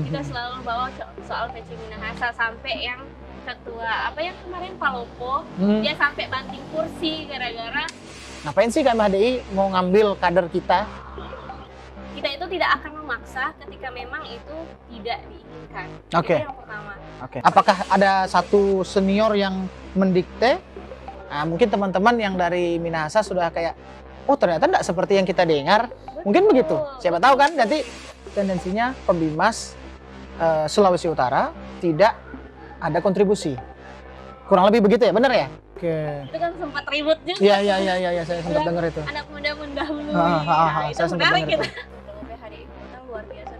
Kita selalu bawa soal PC Minahasa, sampai yang ketua apa yang kemarin Palopo, dia sampai banting kursi gara-gara ngapain sih KMHDI mau ngambil kader kita? Kita itu tidak akan memaksa ketika memang itu tidak diinginkan. Oke. Itu yang pertama. Oke. Apakah ada satu senior yang mendikte? Nah, mungkin teman-teman yang dari Minahasa sudah kayak, oh ternyata tidak seperti yang kita dengar. Mungkin begitu. Siapa tahu kan nanti tendensinya Pembimas Sulawesi Utara tidak ada kontribusi. Kurang lebih begitu ya, benar ya? Oke. Itu kan sempat ribut juga. Iya, saya sempat dengar itu. Anak muda mendahului. Saya Itu sempat menarik dengar gitu. itu. WHDI Kota luar biasa.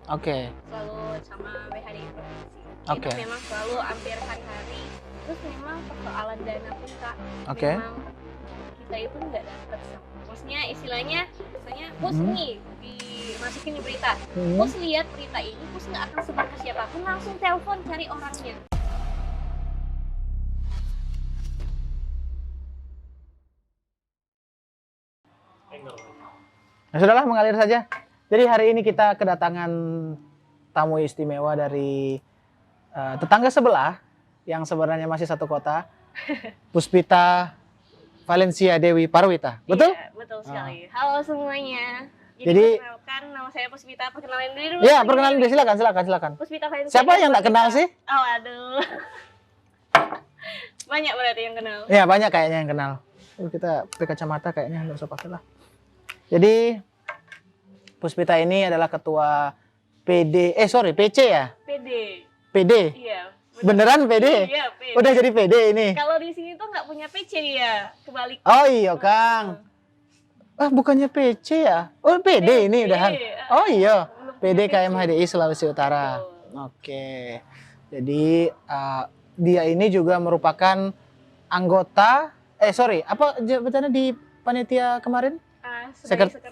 Oke. Selalu sama WHDI Provinsi. Oke. Itu memang selalu hampir hari-hari. Terus memang persoalan dana pun Kak. Oke. Memang kita itu nggak dapat. Maksudnya istilahnya, misalnya Pus nih dimasukin di berita. Pus lihat berita ini, Pus nggak akan sebar ke siapapun, langsung telepon cari orangnya. Nah, sudahlah, mengalir saja. Jadi hari ini kita kedatangan tamu istimewa dari tetangga sebelah yang sebenarnya masih satu kota, Puspita Valencia Dewi Parwita. Betul? Iya, betul sekali. Halo semuanya. Jadi perkenalkan, nama saya Puspita. Perkenalin diri dulu. Ya, perkenalan dulu. Silakan. Puspita Valencia. Siapa yang nggak kenal sih? Oh, aduh. Banyak berarti yang kenal. Ya, banyak kayaknya yang kenal. Kita pakai kacamata kayaknya nggak usah pakai lah. Jadi Puspita ini adalah ketua PC ya? PD. PD? Iya. Beneran PD? Iya, PD. Udah jadi PD ini? Kalau di sini tuh nggak punya PC dia, kebalik. Oh iya Kang. Ah bukannya PC ya? Oh PD ini udahan. Oh iya, PD KMHDI Sulawesi Utara. Oke. Jadi dia ini juga merupakan anggota, apa jabatannya di panitia kemarin?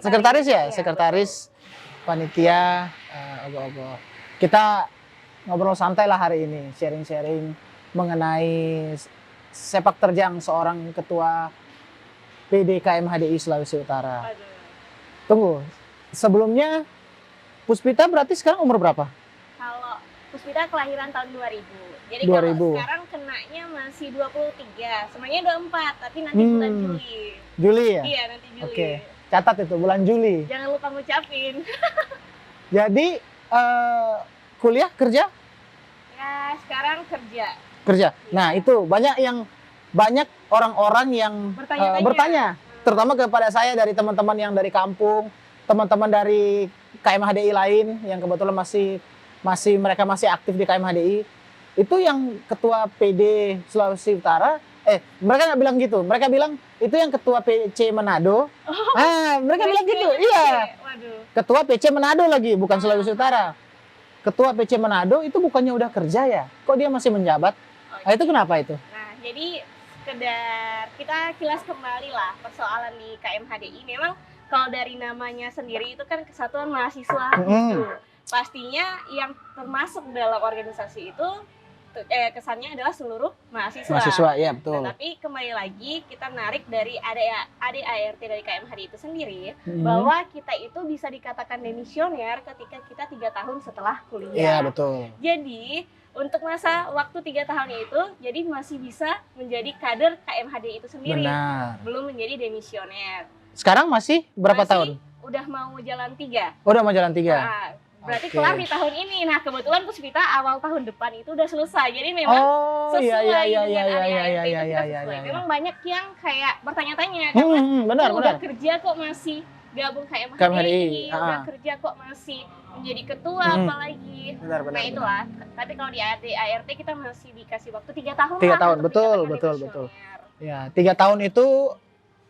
Sekretaris ya? Sekretaris panitia Ogo-Ogo. Kita ngobrol santai lah hari ini, sharing-sharing mengenai sepak terjang seorang ketua PD KMHDI Sulawesi Utara. Aduh. Tunggu, sebelumnya Puspita berarti sekarang umur berapa? Kalau Puspita kelahiran tahun 2000. Jadi 2000. kalau sekarang kenanya masih 23. Sebenarnya 24, tapi nanti bulan Juli. Juli ya? Iya, nanti Juli. Oke, catat itu bulan Juli. Jangan lupa ngucapin. Jadi kuliah kerja? Ya, sekarang kerja. Kerja. Nah, itu banyak orang-orang yang bertanya, terutama kepada saya dari teman-teman yang dari kampung, teman-teman dari KMHDI lain yang kebetulan mereka masih aktif di KMHDI. Itu yang ketua PD Sulawesi Utara, mereka nggak bilang gitu. Mereka bilang itu yang ketua PC Manado. Mereka bilang gitu. Iya. Waduh. Ketua PC Manado lagi, bukan Sulawesi Utara. Ketua PC Manado itu bukannya udah kerja ya? Kok dia masih menjabat? Nah, itu kenapa itu? Nah, jadi sekedar kita kilas kembali lah persoalan di KMHDI. Memang kalau dari namanya sendiri itu kan Kesatuan Mahasiswa gitu. Pastinya yang termasuk dalam organisasi itu kesannya adalah seluruh mahasiswa. Mahasiswa, ya betul. Nah, tapi kembali lagi kita narik dari ADART dari KMHDI itu sendiri, bahwa kita itu bisa dikatakan demisioner ketika kita 3 tahun setelah kuliah. Iya, betul. Jadi untuk masa waktu 3 tahun itu, jadi masih bisa menjadi kader KMHDI itu sendiri. Benar. Belum menjadi demisioner. Sekarang masih berapa tahun? Udah mau jalan 3. Udah mau jalan 3. Nah, berarti kelar di tahun ini. Nah, kebetulan Puspita awal tahun depan itu udah selesai. Jadi memang sesuai dengan ADART. Memang banyak yang kayak bertanya-tanya karena udah kerja kok masih gabung KMHDI, udah kerja kok masih menjadi ketua apalagi. Benar. Nah, itulah. Tapi kalau di ADART kita masih dikasih waktu 3 tahun. 3 tahun, betul. Ya, 3 tahun itu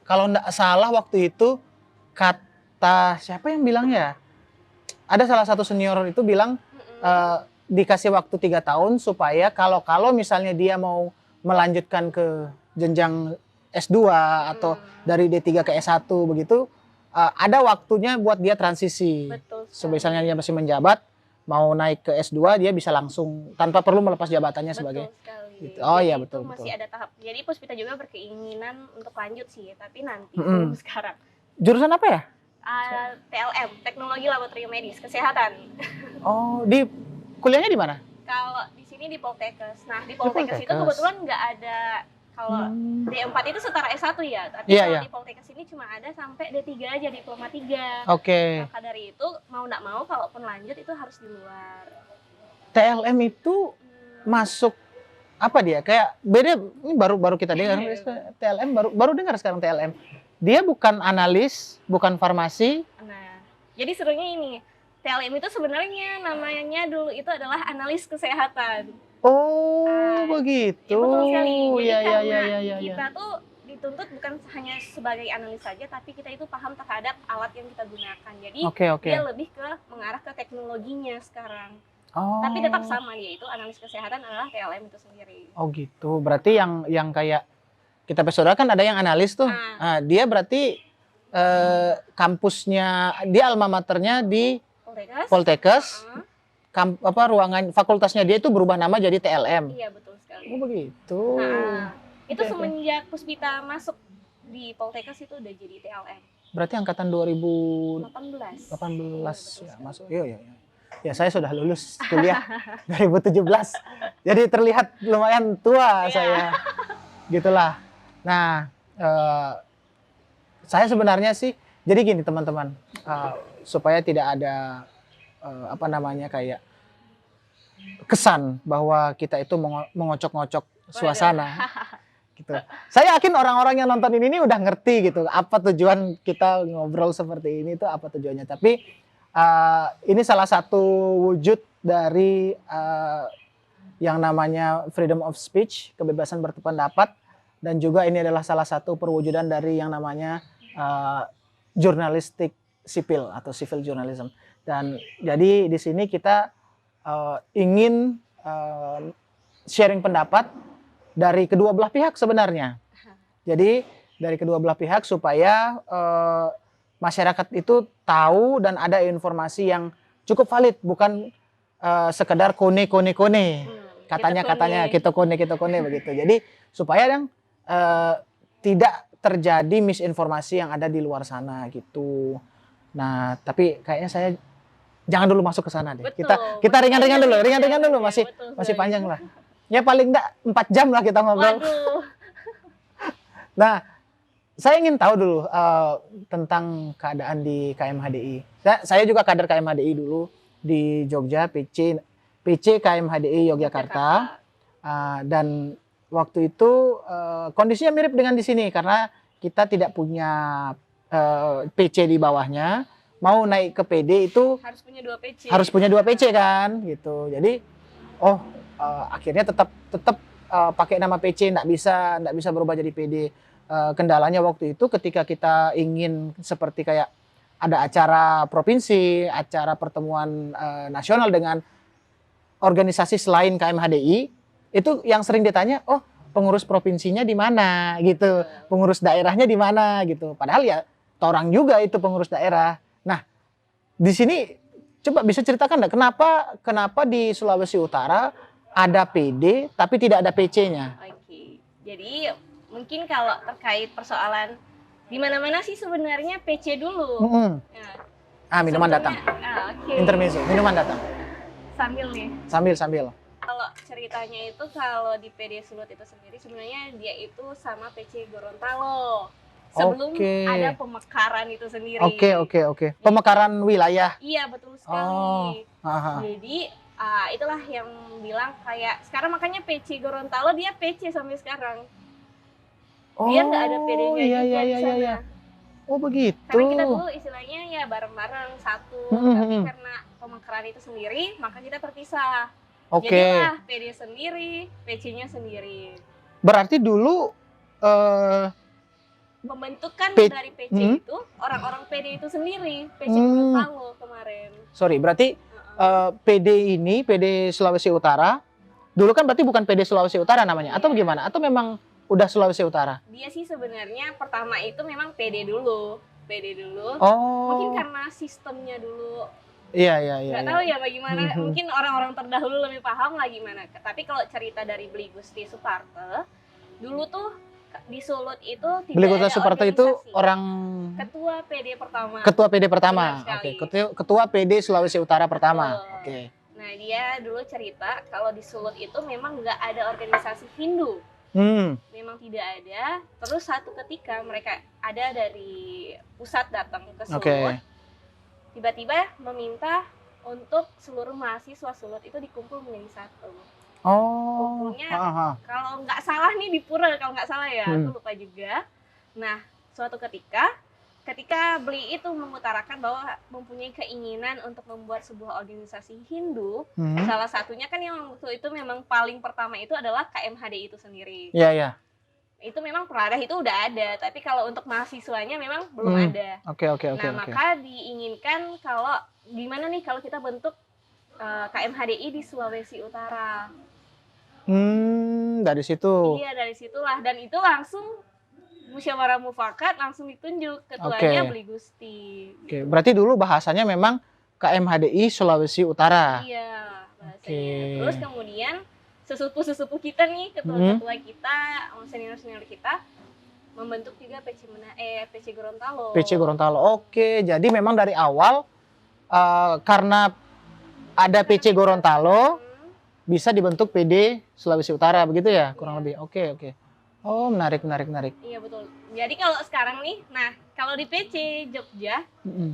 kalau enggak salah waktu itu kata siapa yang bilang ya? Ada salah satu senior itu bilang dikasih waktu 3 tahun supaya kalau misalnya dia mau melanjutkan ke jenjang S2 atau dari D3 ke S1 begitu, ada waktunya buat dia transisi. Betul. So, misalnya dia masih menjabat, mau naik ke S2 dia bisa langsung tanpa perlu melepas jabatannya sebagai. Gitu. Oh iya, jadi betul. Masih ada tahap. Jadi Puspita juga berkeinginan untuk lanjut sih, tapi nanti belum sekarang. Jurusan apa ya? TLM, Teknologi Laboratorium Medis, Kesehatan. Oh, di kuliahnya di mana? Kalau di sini di Poltekkes. Nah, di Poltekkes itu Poltekkes. kebetulan nggak ada, kalau D4 itu setara S1 ya, tapi Iya, kalau iya. di Poltekkes ini cuma ada sampai D3 aja, diploma 3. Oke. Maka dari itu, mau nggak mau, kalaupun lanjut itu harus di luar. TLM itu masuk apa dia? Kayak beda, ini baru kita dengar TLM, baru dengar sekarang TLM. Dia bukan analis, bukan farmasi. Nah, jadi serunya ini, TLM itu sebenarnya namanya dulu itu adalah analis kesehatan. Oh, begitu. Ya, betul sekali. Jadi Ya, ya, karena ya, ya, kita tuh dituntut bukan hanya sebagai analis saja, tapi kita itu paham terhadap alat yang kita gunakan. Jadi Oke. dia lebih ke mengarah ke teknologinya sekarang. Oh. Tapi tetap sama, yaitu analis kesehatan adalah TLM itu sendiri. Oh gitu. Berarti yang kayak kita episode kan ada yang analis tuh. Nah, dia berarti kampusnya, dia alma maternya di Poltekkes. Ruangan fakultasnya dia itu berubah nama jadi TLM. Iya, betul sekali. Oh begitu. Nah, itu semenjak Puspita masuk di Poltekkes itu udah jadi TLM. Berarti angkatan 2018 ya, masuk. Iya. Ya, saya sudah lulus kuliah 2017. Jadi terlihat lumayan tua saya. Gitulah. Nah, saya sebenarnya sih, jadi gini teman-teman, supaya tidak ada kayak kesan bahwa kita itu mengocok-ngocok suasana. Gitu. Saya yakin orang-orang yang nonton ini udah ngerti gitu apa tujuan kita ngobrol seperti ini, itu apa tujuannya. Tapi ini salah satu wujud dari yang namanya freedom of speech, kebebasan berpendapat, dan juga ini adalah salah satu perwujudan dari yang namanya jurnalistik sipil atau civil journalism. Dan jadi di sini kita ingin sharing pendapat dari kedua belah pihak sebenarnya. Jadi dari kedua belah pihak supaya masyarakat itu tahu dan ada informasi yang cukup valid, bukan sekedar kone. Katanya kita kone begitu. Jadi supaya yang tidak terjadi misinformasi yang ada di luar sana gitu. Nah, tapi kayaknya saya jangan dulu masuk ke sana deh. Betul, kita ringan-ringan dulu, masih panjang lah. Ya paling enggak 4 jam lah kita ngobrol. Waduh. Nah, saya ingin tahu dulu tentang keadaan di KMHDI. Saya juga kader KMHDI dulu di Jogja, PC KMHDI Yogyakarta. Dan waktu itu kondisinya mirip dengan di sini karena kita tidak punya PC di bawahnya. Mau naik ke PD itu harus punya 2 PC kan, gitu. Jadi akhirnya tetap pakai nama PC, nggak bisa berubah jadi PD. Kendalanya waktu itu ketika kita ingin seperti kayak ada acara provinsi, acara pertemuan nasional dengan organisasi selain KMHDI, itu yang sering ditanya, oh pengurus provinsinya di mana gitu, pengurus daerahnya di mana gitu. Padahal ya orang juga itu pengurus daerah. Nah, di sini coba bisa ceritakan nggak kenapa di Sulawesi Utara ada PD tapi tidak ada PC-nya? Oke. Jadi mungkin kalau terkait persoalan di mana-mana sih sebenarnya PC dulu. Minuman datang. Intermezzo, minuman datang. Sambil. Kalau ceritanya itu kalau di PD Sulut itu sendiri sebenarnya dia itu sama PC Gorontalo. Sebelum ada pemekaran itu sendiri. Oke. Pemekaran wilayah. Iya, betul sekali. Jadi itulah yang bilang kayak sekarang makanya PC Gorontalo dia PC sampai sekarang. Dia nggak ada PD-nya juga di sana. Oh begitu. Karena kita dulu istilahnya ya bareng-bareng satu, tapi karena pemekaran itu sendiri, maka kita terpisah. Jadilah PD sendiri, PC-nya sendiri. Berarti dulu pembentukan dari PC itu orang-orang PD itu sendiri, PC Gorontalo kemarin. Sorry, berarti PD ini, PD Sulawesi Utara, dulu kan berarti bukan PD Sulawesi Utara namanya, atau bagaimana? Atau memang udah Sulawesi Utara? Dia sih sebenarnya pertama itu memang PD dulu. Mungkin karena sistemnya dulu. Iya. Nggak tahu ya bagaimana, mungkin orang-orang terdahulu lebih paham lah gimana. Tapi kalau cerita dari Beli Gusti Suparte, dulu tuh di Sulut itu tidak Beli Kota ada Suparto itu organisasi. orang Ketua PD pertama. Ketua PD pertama. Benar sekali. Oke, Ketua PD Sulawesi Utara pertama. Betul. Oke. Nah, dia dulu cerita kalau di Sulut itu memang nggak ada organisasi Hindu. Memang tidak ada. Terus satu ketika mereka ada dari pusat datang ke Sulut, tiba-tiba meminta untuk seluruh mahasiswa Sulut itu dikumpul menjadi satu. Kumpulnya kalau nggak salah nih di Pura, kalau nggak salah ya, aku lupa juga. Nah, suatu ketika Beli itu mengutarakan bahwa mempunyai keinginan untuk membuat sebuah organisasi Hindu, salah satunya kan yang waktu itu memang paling pertama itu adalah KMHDI itu sendiri. Iya, iya. Itu memang Peradah itu udah ada, tapi kalau untuk mahasiswanya memang belum ada. Oke. Nah, maka diinginkan kalau gimana nih kalau kita bentuk KMHDI di Sulawesi Utara. Dari situ. Iya, dari situlah. Dan itu langsung musyawarah mufakat, langsung ditunjuk ketuanya Beli Gusti. Oke, berarti dulu bahasanya memang KMHDI Sulawesi Utara. Iya, bahasanya. Terus kemudian sesepuh kita nih, ketua-ketua kita, senior-senior kita membentuk juga PC Gorontalo. PC Gorontalo. Oke, jadi memang dari awal karena ada PC Gorontalo bisa dibentuk PD Sulawesi Utara begitu ya, kurang lebih. Oke. Oh, menarik. Iya, betul. Jadi kalau sekarang nih, nah kalau di PC Jogja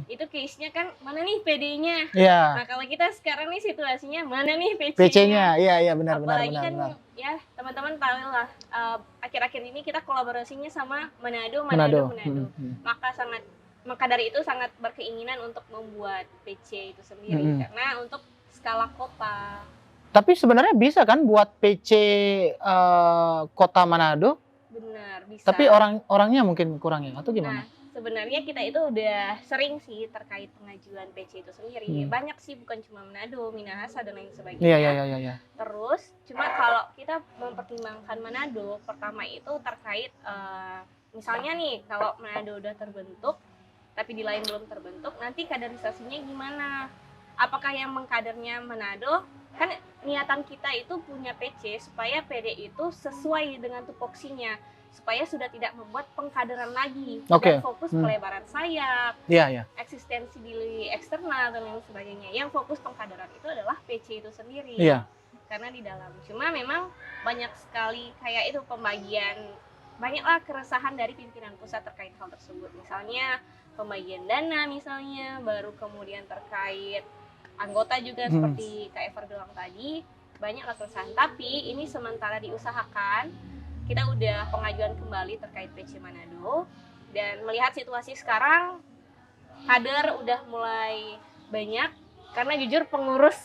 itu case-nya kan mana nih PD-nya. Iya. Nah, kalau kita sekarang nih situasinya mana nih PC-nya. PC-nya. Iya, benar. Apalagi kan ya teman-teman tahu lah, akhir-akhir ini kita kolaborasinya sama Manado. Maka dari itu sangat berkeinginan untuk membuat PC itu sendiri karena untuk skala kota. Tapi sebenarnya bisa kan buat PC Kota Manado? Benar, bisa. Tapi orangnya mungkin kurang ya atau gimana? Nah, sebenarnya kita itu udah sering sih terkait pengajuan PC itu sendiri. Banyak sih, bukan cuma Manado, Minahasa dan lain sebagainya. Iya. Terus cuma kalau kita mempertimbangkan Manado, pertama itu terkait misalnya nih kalau Manado udah terbentuk tapi di lain belum terbentuk, nanti kaderisasinya gimana? Apakah yang mengkadernya Manado? Kan niatan kita itu punya PC supaya PD itu sesuai dengan tupoksinya, supaya sudah tidak membuat pengkaderan lagi dan fokus pelebaran sayap, eksistensi di eksternal dan lain sebagainya. Yang fokus pengkaderan itu adalah PC itu sendiri. Karena di dalam cuma memang banyak sekali kayak itu pembagian, banyaklah keresahan dari pimpinan pusat terkait hal tersebut. Misalnya pembagian dana misalnya, baru kemudian terkait anggota juga seperti Kak Ever bilang tadi, banyaklah keresahan. Tapi ini sementara diusahakan, kita udah pengajuan kembali terkait PC Manado, dan melihat situasi sekarang, kader udah mulai banyak, karena jujur pengurus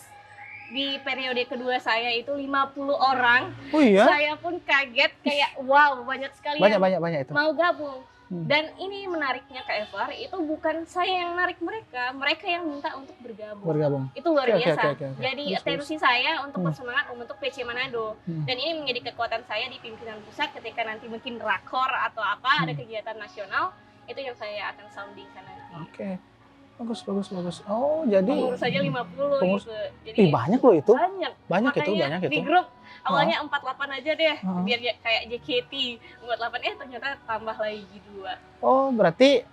di periode kedua saya itu 50 orang. Oh iya? Saya pun kaget, kayak wow, banyak sekali banyak itu. mau gabung. Dan ini menariknya Kak Evar, itu bukan saya yang narik mereka yang minta untuk bergabung. Itu luar biasa. Jadi atensi saya untuk bersemangat membentuk PC Manado. Dan ini menjadi kekuatan saya di pimpinan pusat ketika nanti mungkin rakor atau apa, ada kegiatan nasional, itu yang saya akan soundingkan nanti. Oke. Bagus. Oh, jadi pengurus saja 50 gitu. Jadi banyak loh itu. Banyak itu. Di grup awalnya 48 aja deh, biar kayak JKT 48, ternyata tambah lagi 2. Oh, berarti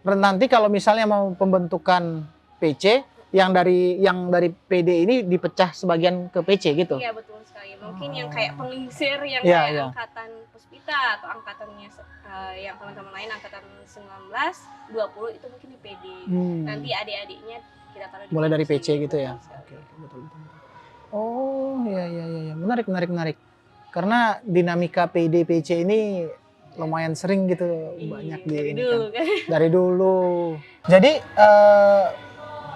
nanti kalau misalnya mau pembentukan PC yang dari PD ini dipecah sebagian ke PC gitu. Iya, betul sekali. Mungkin yang kayak pengisir yang kayak angkatan Puspita atau angkatannya yang teman-teman lain angkatan 19, 20 itu mungkin di PD. Nanti adik-adiknya kita taruh di mulai dari PC gitu ya. Oke, betul. Oh, iya. Menarik. Karena dinamika PD PC ini lumayan sering gitu, banyak dari dulu. Jadi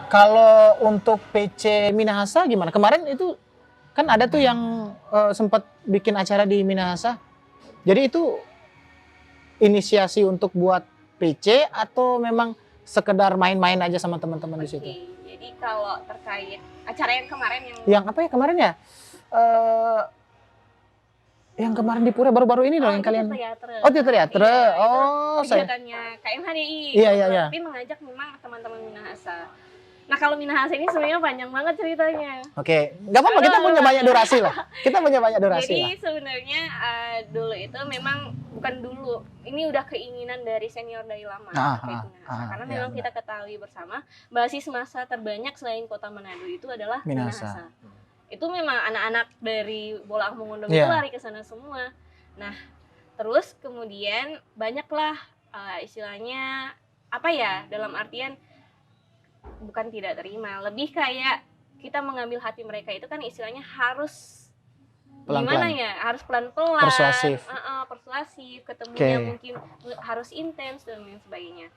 kalau untuk PC Minahasa gimana? Kemarin itu kan ada tuh yang sempat bikin acara di Minahasa. Jadi itu inisiasi untuk buat PC atau memang sekedar main-main aja sama teman-teman di situ? Jadi kalau terkait acara yang kemarin yang apa ya kemarin ya? Yang kemarin di Pura baru-baru ini dong yang kalian. Teater. Kegiatannya KMHDI. Iya. Tapi mengajak memang teman-teman Minahasa. Nah kalau Minahasa ini sebenarnya panjang banget ceritanya. Oke, nggak apa-apa, kita punya banyak durasi lah. Kita punya banyak durasi Jadi lah. sebenarnya dulu itu memang bukan dulu, ini udah keinginan dari senior dari lama terkait Minahasa. Karena memang kita ketahui bersama basis massa terbanyak selain kota Manado itu adalah Minahasa. Itu memang anak-anak dari Bola Mongondo itu lari ke sana semua. Nah, terus kemudian banyaklah istilahnya apa ya, dalam artian bukan tidak terima, lebih kayak kita mengambil hati mereka itu kan istilahnya harus pelan-pelan. Gimana ya, harus pelan-pelan, persuasif, ketemunya mungkin harus intens dan lain sebagainya.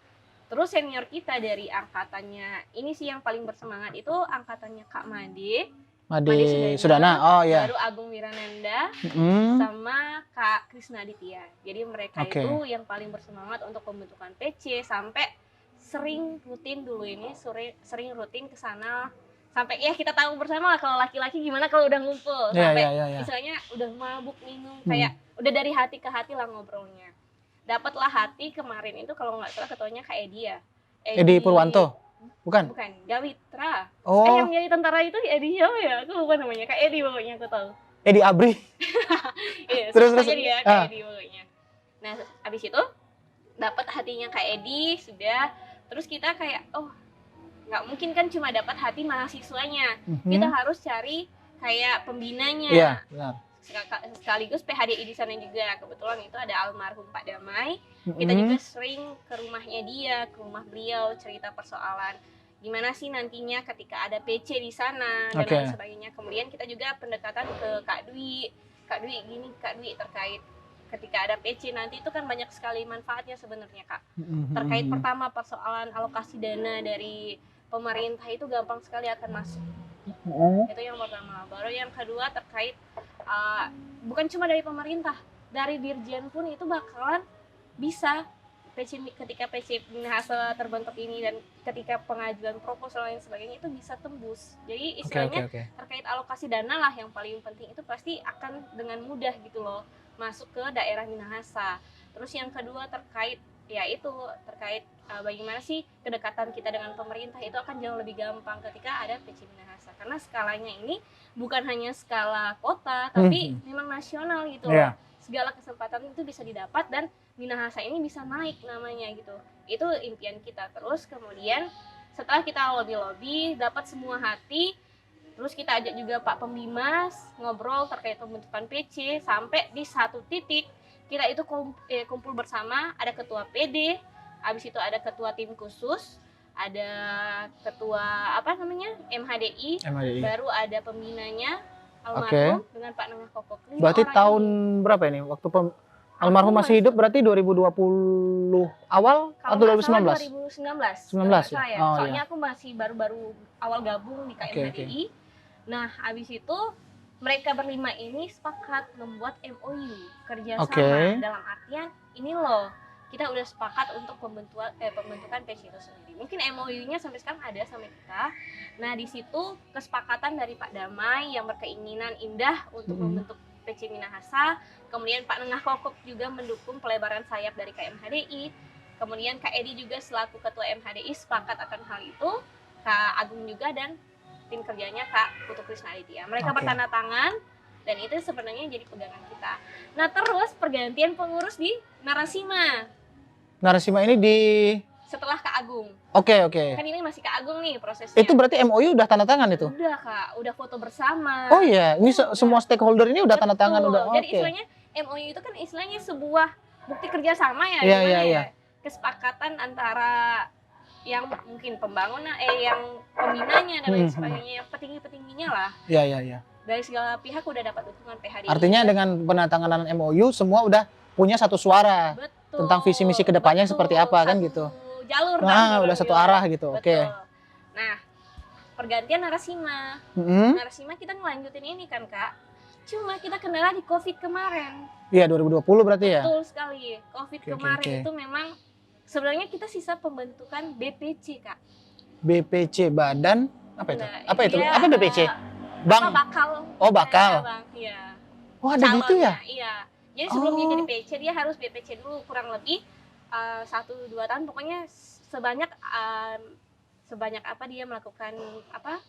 Terus senior kita dari angkatannya ini sih yang paling bersemangat itu angkatannya Kak Made Sudana, baru Agung Wirananda, sama Kak Krisna Aditya. Jadi mereka itu yang paling bersemangat untuk pembentukan PC, sampai sering rutin ke sana, sampai ya kita tahu bersama lah kalau laki-laki gimana kalau udah ngumpul, sampai istilahnya udah mabuk minum, kayak udah dari hati ke hati lah ngobrolnya. Dapatlah hati kemarin itu kalau nggak salah ketuanya Kak Edi ya. Edi Purwanto. Bukan, Gawitra. Oh. Yang jadi tentara itu Edi siapa ya? Aku lupa namanya. Kak Edi pokoknya aku tahu. Edi Abri. Iya, terus dia Kak Edi pokoknya. Nah, habis itu dapat hatinya Kak Edi sudah. Terus kita kayak nggak mungkin kan cuma dapat hati mahasiswanya. Kita harus cari kayak pembinanya. Iya, benar. Sekaligus PHDI di sana juga. Kebetulan itu ada almarhum Pak Damai. Kita juga sering ke rumahnya dia, ke rumah beliau, cerita persoalan gimana sih nantinya ketika ada PC di sana dan lain sebagainya. Kemudian kita juga pendekatan ke Kak Dwi terkait ketika ada PC nanti itu kan banyak sekali manfaatnya sebenarnya Kak. Terkait pertama persoalan alokasi dana dari pemerintah itu gampang sekali akan masuk. Itu yang pertama. Baru yang kedua terkait bukan cuma dari pemerintah, dari Dirjen pun itu bakalan bisa ketika PC Minahasa terbentuk ini dan ketika pengajuan proposal dan sebagainya itu bisa tembus. Jadi istilahnya terkait alokasi dana lah yang paling penting itu pasti akan dengan mudah gitu loh masuk ke daerah Minahasa. Terus yang kedua terkait bagaimana sih kedekatan kita dengan pemerintah itu akan jauh lebih gampang ketika ada PC Minahasa, karena skalanya ini bukan hanya skala kota tapi memang nasional gitu loh. Segala kesempatan itu bisa didapat dan Minahasa ini bisa naik namanya gitu. Itu impian kita. Terus kemudian setelah kita lobby dapat semua hati, terus kita ajak juga Pak Pembimas ngobrol terkait pembentukan PC, sampai di satu titik kita itu kumpul bersama, ada ketua PD, habis itu ada ketua tim khusus, ada ketua MHDI. Baru ada pembinanya almarhum dengan Pak Nengah Kokok. Berarti tahun berapa ini? Waktu almarhum masih hidup berarti 2020 awal atau 2019? 2019 ya. Soalnya aku masih baru-baru awal gabung di KMHDI. Nah, habis itu mereka berlima ini sepakat membuat MOU kerjasama, dalam artian ini loh kita udah sepakat untuk pembentukan PC itu sendiri. Mungkin MOU-nya sampai sekarang ada sama kita. Nah, di situ kesepakatan dari Pak Damai yang berkeinginan indah untuk membentuk PC Minahasa. Kemudian Pak Nengah Kokok juga mendukung pelebaran sayap dari KMHDI. Kemudian Kak Edi juga selaku ketua MHDI sepakat akan hal itu. Kak Agung juga dan tim kerjanya Kak Putu Krisna Aditya. Mereka bertanda tangan dan itu sebenarnya jadi pegangan kita. Nah, terus pergantian pengurus di Narasima. Narasima ini di setelah Kak Agung. Oke. Kan ini masih Kak Agung nih prosesnya. Itu berarti MOU udah tanda tangan itu? Udah Kak, udah foto bersama. Oh iya, ini semua stakeholder ini udah tanda tangan udah. Jadi istilahnya MOU itu kan istilahnya sebuah bukti kerjasama ya. Iya. Kesepakatan antara yang mungkin pembangunan, yang pembinanya dan lain sebagainya, yang petinggi-petingginya lah. Iya. Dari segala pihak udah dapat dukungan PHDI. Artinya dengan penandatanganan MOU semua udah punya satu suara. Betul. Tentang visi misi kedepannya seperti apa kan gitu. Jalur udah satu arah gitu. Oke. Nah, pergantian Narasima. Narasima kita ngelanjutin ini kan Kak. Cuma kita kendala di COVID kemarin. Iya, 2020 berarti ya? Betul sekali. COVID kemarin itu memang sebenarnya kita sisa pembentukan BPC Kak. BPC Badan apa itu? Apa itu? Apa BPC? Bank. Bakal. Oh, bakal. Iya. Oh, ada gitu ya? Iya. Jadi sebelumnya jadi PC dia harus BPC dulu kurang lebih 1-2 tahun, pokoknya sebanyak sebanyak apa dia melakukan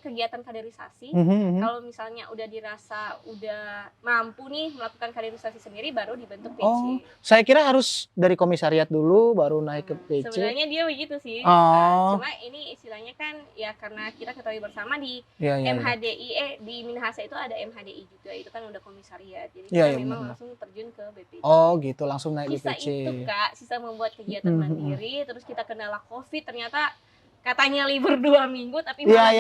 kegiatan kaderisasi. Kalau misalnya udah dirasa udah mampu nih melakukan kaderisasi sendiri, baru dibentuk PC. Oh, saya kira harus dari komisariat dulu baru naik ke PC. Sebenarnya dia begitu sih. Cuma ini istilahnya kan ya karena kita ketahui bersama di MHDI di Minahasa itu ada MHDI juga, itu kan udah komisariat. Jadi kita memang langsung terjun ke BPC. Oh gitu, langsung naik sisa BPC. Itu Kak, sisa membuat kegiatan mandiri, terus kita kendala COVID, ternyata katanya libur 2 minggu tapi malah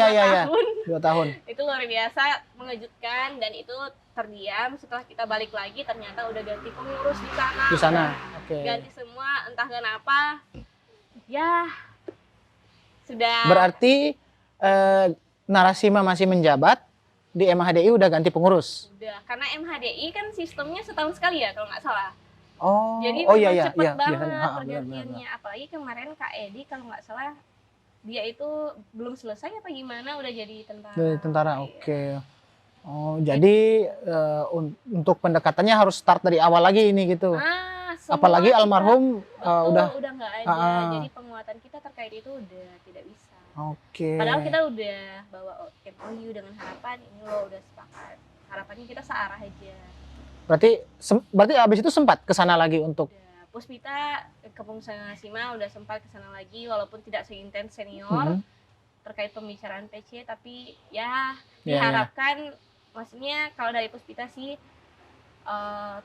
2 tahun. Itu luar biasa, mengejutkan, dan itu terdiam. Setelah kita balik lagi ternyata udah ganti pengurus di sana. Ganti semua, entah kenapa. Ya sudah. Berarti Narasima masih menjabat, di MHDI udah ganti pengurus. Udah, karena MHDI kan sistemnya setahun sekali ya kalau nggak salah. Jadi cepet banget pergantiannya. Apalagi kemarin Kak Edi kalau nggak salah dia itu belum selesai apa gimana udah jadi tentara. Tentara, oke. Oh, jadi untuk pendekatannya harus start dari awal lagi ini gitu. Apalagi almarhum udah nggak ada. Jadi penguatan kita terkait itu udah tidak bisa. Padahal kita udah bawa MOU dengan harapan ini loh, udah sepakat. Harapannya kita searah aja. Berarti abis itu sempat ke sana lagi untuk Puspita Kepengurusan Narasima udah sempat ke sana lagi, walaupun tidak seintens senior terkait pembicaraan PC, tapi ya diharapkan maksudnya kalau dari Puspita sih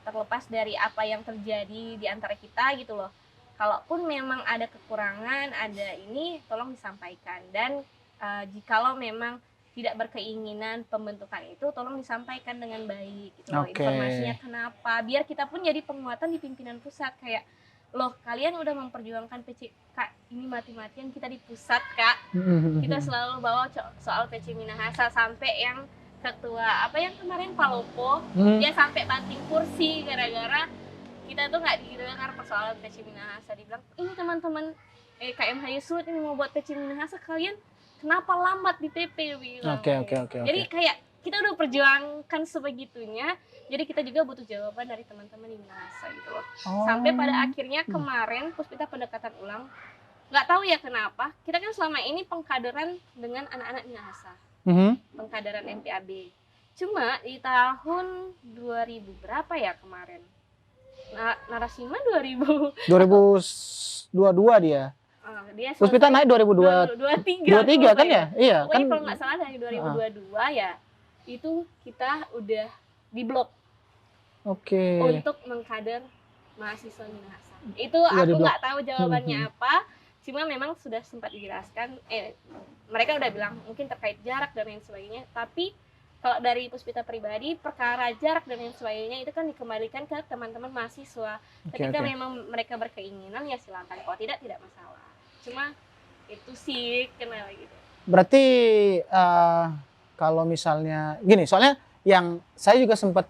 terlepas dari apa yang terjadi di antara kita gitu loh. Kalaupun memang ada kekurangan, ada ini tolong disampaikan, dan jikalau memang tidak berkeinginan pembentukan itu tolong disampaikan dengan baik gitu loh. Informasinya kenapa, biar kita pun jadi penguatan di pimpinan pusat, kayak loh kalian udah memperjuangkan PC Kak, ini mati-matian kita di pusat Kak. Kita selalu bawa soal PC Minahasa, sampai yang ketua yang kemarin Palopo dia sampai banting kursi gara-gara kita tuh nggak didengar persoalan PC Minahasa. Dibilang ini teman-teman KMH Yusud ini mau buat PC Minahasa, kalian kenapa lambat di PP bilang. Jadi kayak kita udah perjuangkan sebegitunya, jadi kita juga butuh jawaban dari teman-teman di Minahasa gitu loh. Sampai pada akhirnya kemarin Puspita pendekatan ulang, nggak tahu ya kenapa, kita kan selama ini pengkaderan dengan anak-anak Minahasa, pengkaderan MPAB. Cuma di tahun 2000 berapa ya kemarin, Narasima 2022 dia. Puspita naik 2023 kan ya? Iya kan. Kalau nggak salah dari 2022 ya itu kita udah diblok. Untuk mengkader mahasiswa Minahasa. Itu aku nggak tahu jawabannya apa. Cuma memang sudah sempat dijelaskan. Mereka udah bilang mungkin terkait jarak dan lain sebagainya. Tapi kalau dari Puspita pribadi, perkara jarak dan lain sebagainya itu kan dikembalikan ke teman-teman mahasiswa. Ketika memang mereka berkeinginan ya silakan. Kalau tidak masalah. Cuma itu sih kenal gitu. Berarti kalau misalnya gini, soalnya yang saya juga sempat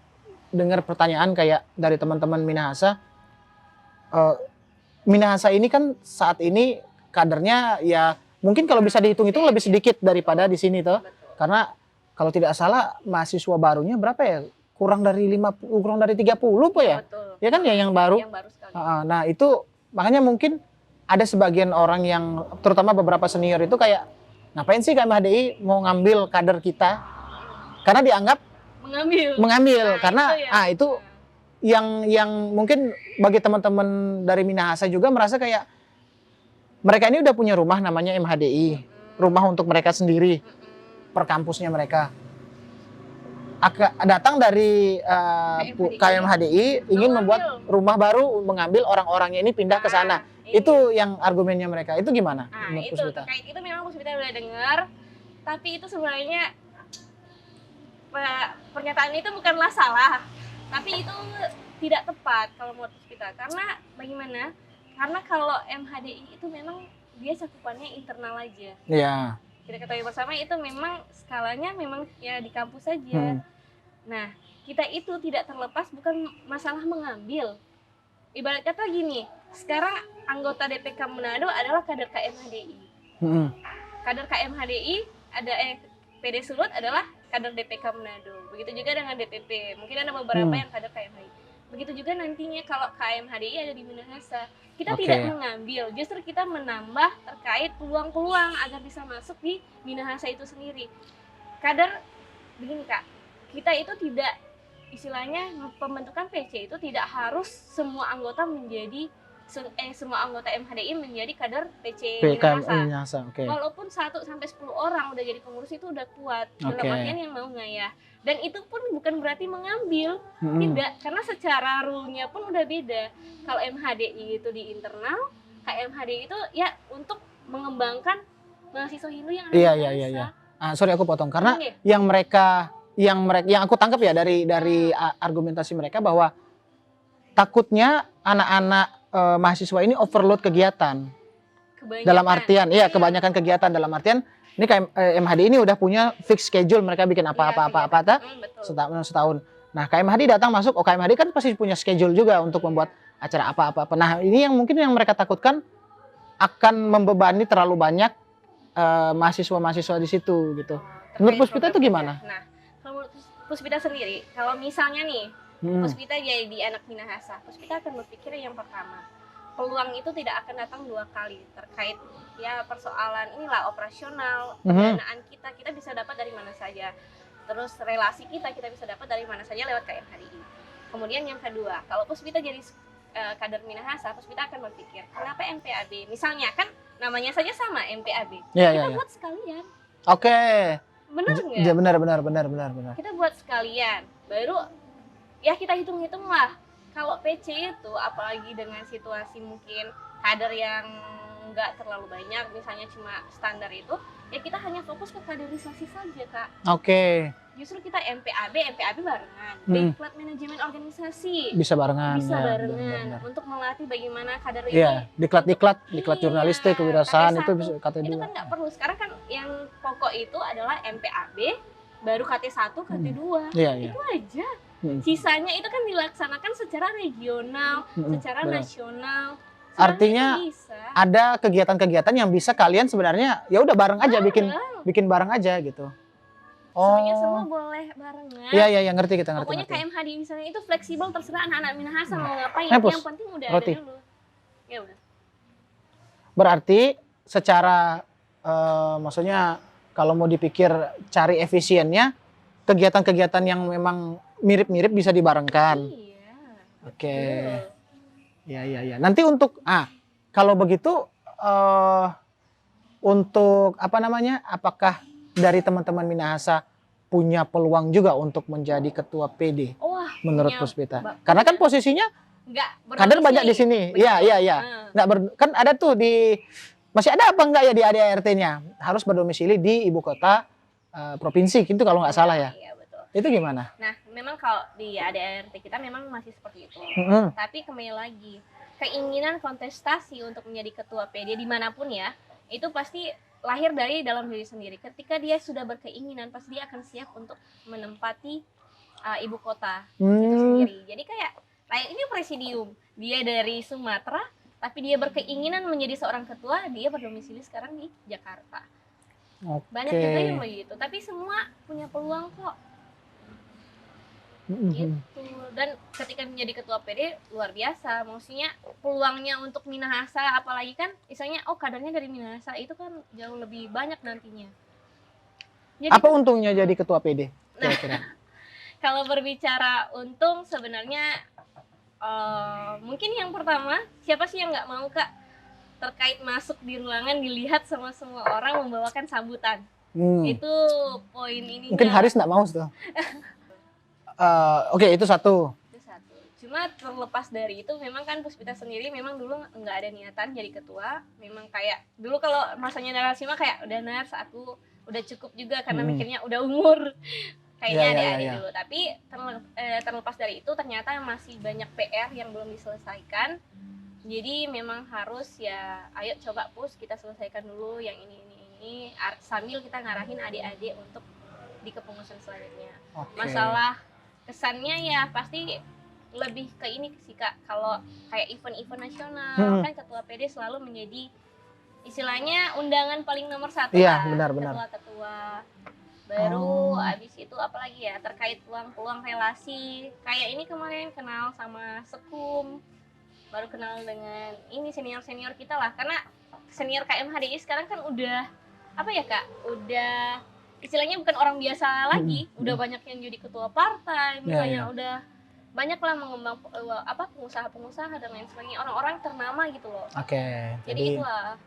dengar pertanyaan kayak dari teman-teman Minahasa, Minahasa ini kan saat ini kadernya ya mungkin kalau bisa dihitung-hitung lebih sedikit daripada di sini tuh. Karena kalau tidak salah mahasiswa barunya berapa ya? Kurang dari 30 po ya? Betul. Ya kan ya yang baru. Yang baru sekali. Nah, itu makanya mungkin ada sebagian orang yang terutama beberapa senior itu kayak ngapain sih KMHDI mau ngambil kader kita? Karena dianggap mengambil karena itu yang mungkin bagi teman-teman dari Minahasa juga merasa kayak mereka ini udah punya rumah namanya MHDI, rumah untuk mereka sendiri, per kampusnya mereka. Datang dari KMHDI ingin membuat rumah baru, mengambil orang-orangnya ini pindah ke sana. Itu yang argumennya mereka. Itu gimana? Itu terkait itu memang Puspita udah dengar, tapi itu sebenarnya pernyataan itu bukanlah salah, tapi itu tidak tepat kalau menurut Puspita. Karena bagaimana? Karena kalau MHDI itu memang dia cakupannya internal aja. Iya. Kita ketahui bersama itu memang skalanya memang ya di kampus saja. Nah, kita itu tidak terlepas bukan masalah mengambil. Ibarat kata gini, sekarang anggota DPK Manado adalah kader KMHDI. Kader KMHDI ada PD Sulut adalah kader DPK Manado. Begitu juga dengan DPP. Mungkin ada beberapa yang kader KMHDI. begitu juga nantinya kalau KMHDI ada di Minahasa. Kita Oke. tidak mengambil, justru kita menambah terkait peluang-peluang agar bisa masuk di Minahasa itu sendiri. Kadang begini Kak, kita itu tidak, istilahnya pembentukan PC itu tidak harus semua anggota menjadi semua anggota MHDI menjadi kader PC PKM Minahasa. Minahasa, oke. Walaupun 1 sampai 10 orang udah jadi pengurus itu udah kuat. Dalam Oke. artian yang mau ngayah. Dan itu pun bukan berarti mengambil, tidak, karena secara rule-nya pun udah beda. Kalau MHDI itu di internal, KMHDI itu ya untuk mengembangkan mahasiswa Hindu yang ada Iya, di iya, Minahasa. iya, iya. Sorry aku potong karena Oke. yang aku tangkap ya dari argumentasi mereka bahwa takutnya anak-anak mahasiswa ini overload kegiatan. Kebanyakan. Dalam artian, iya kebanyakan kegiatan dalam artian ini kayak MHD ini udah punya fix schedule, mereka bikin apa-apa Betul. setahun. Nah, KMHD datang masuk, KMHD kan pasti punya schedule juga untuk membuat acara apa-apa. Nah, ini yang mungkin yang mereka takutkan akan membebani terlalu banyak mahasiswa-mahasiswa di situ gitu. Menurut Puspita itu gimana? Nah, kalau menurut Puspita sendiri, kalau misalnya nih Puspita jadi anak Minahasa, Puspita akan berpikir yang pertama, peluang itu tidak akan datang 2 kali terkait ya persoalan inilah operasional, pendanaan kita bisa dapat dari mana saja. Terus relasi kita bisa dapat dari mana saja lewat KMHDI. Kemudian yang kedua, kalau Puspita jadi kader Minahasa, Puspita akan berpikir, kenapa MPAB? Misalnya kan namanya saja sama MPAB. Kita buat sekalian. Oke. Benar nggak? Benar. Kita buat sekalian. Baru ya kita hitung-hitung lah. Kalau PC itu apalagi dengan situasi mungkin kader yang nggak terlalu banyak, misalnya cuma standar itu, ya kita hanya fokus ke kaderisasi saja Kak. Oke. Justru kita MPAB barengan. Diklat manajemen organisasi. Bisa barengan. Benar. Untuk melatih bagaimana kader ini. Iya, diklat jurnalistik, kewirausahaan itu bisa KT2. Itu kan nggak perlu. Sekarang kan yang pokok itu adalah MPAB, baru KT1, KT2. Iya. Itu aja. Sisanya itu kan dilaksanakan secara regional, secara nasional. Artinya ada kegiatan-kegiatan yang bisa kalian sebenarnya ya udah bareng aja bikin bareng aja gitu. Sebenarnya semua boleh barengan. Iya, ngerti kita ngerti. Pokoknya KMHD misalnya itu fleksibel, terserah anak-anak Minahasa mau ngapain. Yang penting udah roti. ada dulu. Ya udah. Berarti secara maksudnya kalau mau dipikir cari efisiennya, kegiatan-kegiatan yang memang mirip-mirip bisa dibarengkan. Iya. Oke. Iya. Nanti untuk kalau begitu untuk apa namanya? Apakah dari teman-teman Minahasa punya peluang juga untuk menjadi ketua PD? Wah, menurut Puspita. Karena kan posisinya kader banyak di sini. Iya. Kan ada tuh masih ada apa enggak ya di ADART-nya? Harus berdomisili di ibu kota provinsi gitu kalau nggak salah ya. Iya, betul. Itu gimana? Nah, memang kalau di ADART kita memang masih seperti itu. Tapi kembali lagi, keinginan kontestasi untuk menjadi ketua PD dimanapun ya, itu pasti lahir dari dalam diri sendiri. Ketika dia sudah berkeinginan, pasti dia akan siap untuk menempati ibu kota itu sendiri. Jadi kayak ini presidium, dia dari Sumatera, tapi dia berkeinginan menjadi seorang ketua, dia berdomisili sekarang di Jakarta. Banyak juga yang begitu, tapi semua punya peluang kok. Gitu. Dan ketika menjadi ketua PD luar biasa, maksudnya peluangnya untuk Minahasa, apalagi kan misalnya kadernya dari Minahasa itu kan jauh lebih banyak nantinya. Jadi, apa untungnya jadi ketua PD? Nah, kalau berbicara untung sebenarnya mungkin yang pertama, siapa sih yang nggak mau Kak terkait masuk di ruangan dilihat sama semua orang membawakan sambutan. Itu poin ini. Mungkin Haris nggak mau tuh. Oke, itu satu. Cuma terlepas dari itu, memang kan Puspita sendiri memang dulu nggak ada niatan jadi ketua. Memang kayak dulu kalau masanya Narasima kayak udah Nars, aku udah cukup juga karena mikirnya udah umur. Kayaknya adik-adik dulu. Tapi terlepas dari itu ternyata masih banyak PR yang belum diselesaikan. Jadi memang harus ya, ayo coba Pus kita selesaikan dulu yang ini sambil kita ngarahin adik-adik untuk di kepengurusan selanjutnya. Masalah kesannya ya pasti lebih ke ini sih Kak, kalau kayak event-event nasional kan ketua PD selalu menjadi istilahnya undangan paling nomor 1 iya, benar. ketua-ketua Baru abis itu apalagi ya, terkait peluang-peluang relasi. Kayak ini kemarin kenal sama Sekum, baru kenal dengan ini senior-senior kita lah. Karena senior KMHDI sekarang kan udah, apa ya Kak, udah istilahnya bukan orang biasa lagi. Udah banyak yang jadi ketua partai, misalnya udah banyak lah mengembang pengusaha-pengusaha dan lain sebagainya, orang-orang ternama gitu loh. Jadi itulah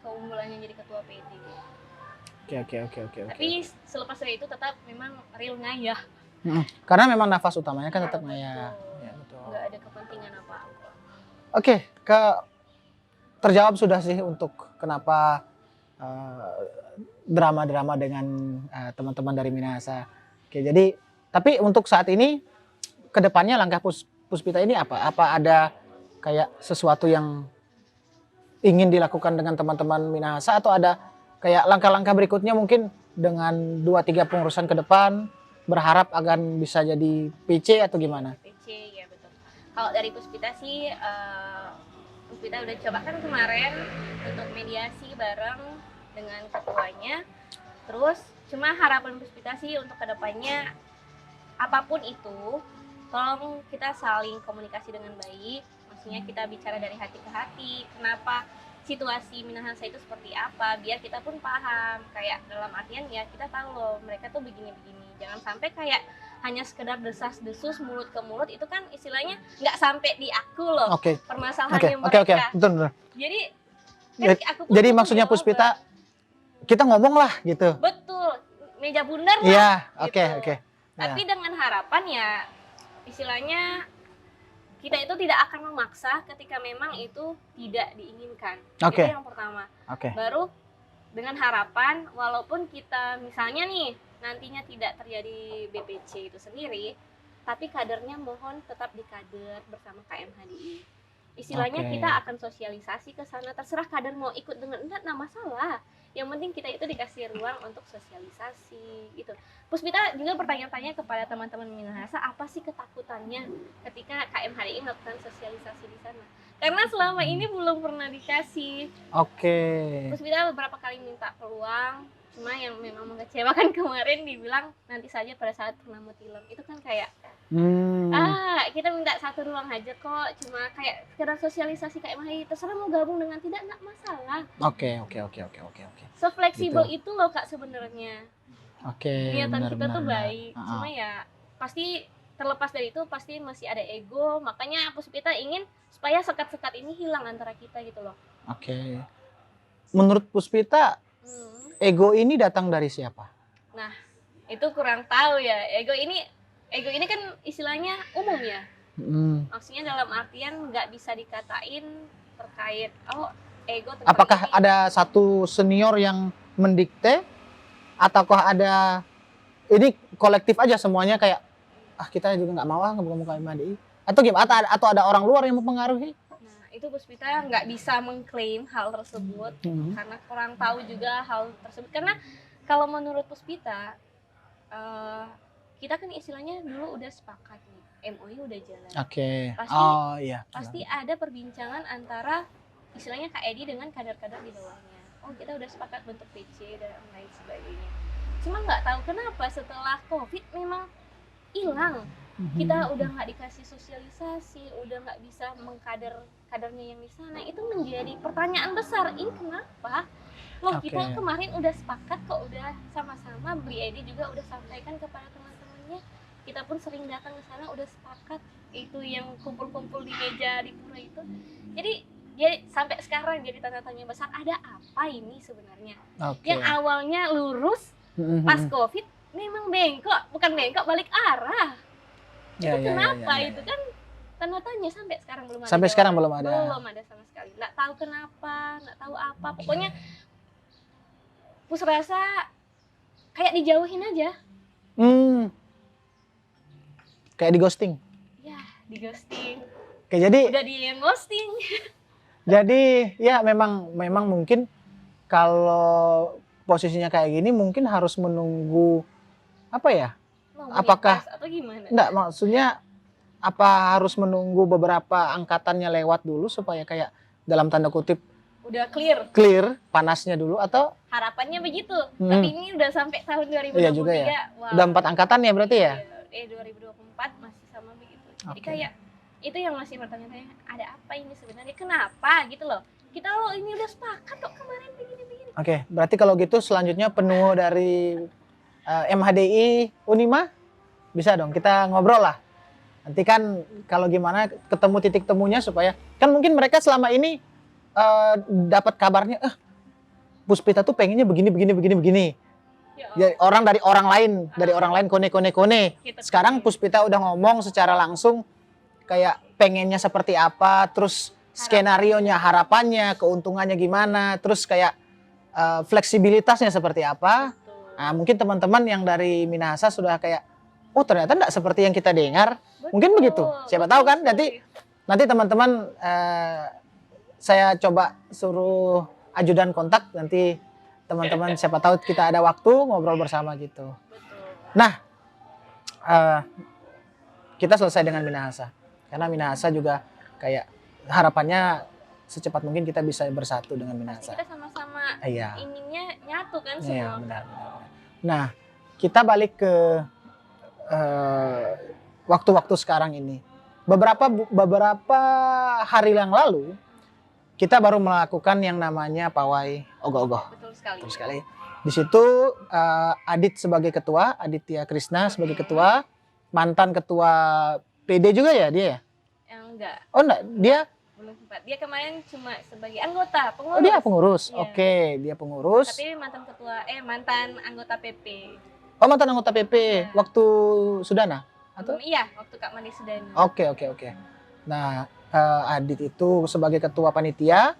keunggulannya jadi ketua PD. Oke. Tapi selepas dari itu tetap memang real ngayah. Karena memang nafas utamanya kan tetap ngayah. Ya, betul. Nggak ada kepentingan apa-apa. Oke, terjawab sudah sih untuk kenapa drama-drama dengan teman-teman dari Minahasa. Oke, jadi tapi untuk saat ini kedepannya langkah Puspita ini apa? Apa ada kayak sesuatu yang ingin dilakukan dengan teman-teman Minahasa, atau ada kayak langkah-langkah berikutnya mungkin dengan 2-3 pengurusan ke depan berharap akan bisa jadi PC atau gimana? PC ya betul. Kalau dari Puspita sih, Puspita udah coba kan kemarin untuk mediasi bareng dengan ketuanya. Terus cuma harapan Puspita sih untuk kedepannya apapun itu, tolong kita saling komunikasi dengan baik. Maksudnya kita bicara dari hati ke hati. Kenapa situasi Minahasa itu seperti apa, biar kita pun paham. Kayak dalam artian ya kita tahu loh mereka tuh begini-begini. Jangan sampai kayak hanya sekedar desas-desus mulut ke mulut, itu kan istilahnya nggak sampai di aku loh. Permasalahannya mereka. Betul. Jadi aku jadi maksudnya Puspita kita ngomong lah gitu. Betul, meja bundar lah. Iya, gitu. Oke. Tapi dengan harapan ya istilahnya kita itu tidak akan memaksa ketika memang itu tidak diinginkan. Itu yang pertama. Baru dengan harapan walaupun kita misalnya nih nantinya tidak terjadi BPC itu sendiri, tapi kadernya mohon tetap dikader bersama KMHDI. Istilahnya kita akan sosialisasi ke sana, terserah kader mau ikut dengan enggak masalah. Yang penting kita itu dikasih ruang untuk sosialisasi gitu. Puspita juga bertanya-tanya kepada teman-teman Minahasa, apa sih ketakutannya ketika KMHDI melakukan sosialisasi di sana? Karena selama ini belum pernah dikasih. Puspita beberapa kali minta peluang, cuma yang memang mengecewakan kemarin dibilang nanti saja pada saat purnama tilam. Itu kan kayak kita minta satu ruang aja kok, cuma kayak sekedar sosialisasi KMHDI, terserah mau gabung dengan tidak masalah. Oke. So fleksibel gitu. Itu loh Kak sebenarnya. Niatan kita tuh baik, cuma ya pasti terlepas dari itu pasti masih ada ego, makanya Puspita ingin supaya sekat-sekat ini hilang antara kita gitu loh. Menurut Puspita, ego ini datang dari siapa? Nah, itu kurang tahu ya. Ego ini kan istilahnya umum ya. Maksudnya dalam artian nggak bisa dikatain terkait ego. Apakah ada satu senior yang mendikte, ataukah ada ini kolektif aja semuanya kayak kita juga nggak mau ngebuka KMHDI, atau gimana? Atau ada orang luar yang mempengaruhi? Nah, itu Puspita nggak bisa mengklaim hal tersebut karena kurang tahu juga hal tersebut. Karena kalau menurut Puspita, kita kan istilahnya dulu udah sepakat nih, MOU udah jalan. Pasti ada perbincangan antara istilahnya Kak Edi dengan kader-kader di bawahnya. Kita udah sepakat bentuk PC dan lain sebagainya. Cuma nggak tahu kenapa setelah COVID memang hilang. Kita udah nggak dikasih sosialisasi, udah nggak bisa kadernya yang di sana. Itu menjadi pertanyaan besar. Ini kenapa? Kita kemarin udah sepakat kok, udah sama-sama. Beli Edi juga udah sampaikan kepada teman-temannya. Kita pun sering datang ke sana, udah sepakat. Itu yang kumpul-kumpul di meja di pura itu. Jadi sampai sekarang jadi tanda tanya besar, ada apa ini sebenarnya? Yang awalnya lurus, pas COVID memang bengkok, bukan bengkok, balik arah. Itu kenapa? Itu kan tanda tanya sampai sekarang belum ada. Belum ada. Belum ada sama sekali. Nggak tahu kenapa, nggak tahu apa. Pokoknya Pus rasa kayak dijauhin aja. Kayak di ghosting. Ya, di ghosting. Jadi udah dia yang ghosting. Jadi ya memang mungkin kalau posisinya kayak gini mungkin harus menunggu apa ya? Apakah atau gimana? Enggak, maksudnya apa harus menunggu beberapa angkatannya lewat dulu supaya kayak dalam tanda kutip udah clear. Clear panasnya dulu atau Harapannya begitu. Tapi ini udah sampai tahun 2023. iya juga ya. Wow. Udah 4 angkatan ya berarti ya? 2024 masih sama begitu. Jadi Oke. kayak itu yang masih bertanya-tanya, ada apa ini sebenarnya? Kenapa gitu loh? Kita loh ini udah sepakat kok kemarin begini-begini. Oke, berarti kalau gitu selanjutnya penuh dari MHDI Unima bisa dong kita ngobrol lah. Nanti kan kalau gimana ketemu titik temunya supaya kan mungkin mereka selama ini dapat kabarnya Puspita tuh pengennya begini. Ya, dari orang lain kone. Sekarang Puspita udah ngomong secara langsung kayak pengennya seperti apa, terus skenarionya, harapannya, keuntungannya gimana, terus kayak fleksibilitasnya seperti apa. Nah, mungkin teman-teman yang dari Minahasa sudah kayak, oh ternyata enggak seperti yang kita dengar. Mungkin begitu. Siapa tahu kan nanti teman-teman saya coba suruh ajudan kontak, nanti teman-teman siapa tahu kita ada waktu ngobrol bersama gitu. Nah, kita selesai dengan Minahasa. Karena Minahasa juga kayak harapannya secepat mungkin kita bisa bersatu dengan Minahasa. Kita sama-sama inginnya nyatu kan semua. Iya, benar. Nah, kita balik ke waktu-waktu sekarang ini. Beberapa hari yang lalu kita baru melakukan yang namanya pawai ogoh-ogoh. Betul sekali. Betul sekali. Di situ Adit sebagai ketua, Aditya Krisna sebagai ketua, mantan ketua PD juga ya dia ya? Enggak. Oh enggak, dia belum sempat. Dia kemarin cuma sebagai anggota, pengurus. Oh, dia pengurus. Iya. Oke, dia pengurus. Tapi mantan anggota PP. Oh, mantan anggota PP Ya. waktu Sudana atau? Iya, waktu Kak Mandi Sudana. Oke. Nah, Adit itu sebagai ketua panitia,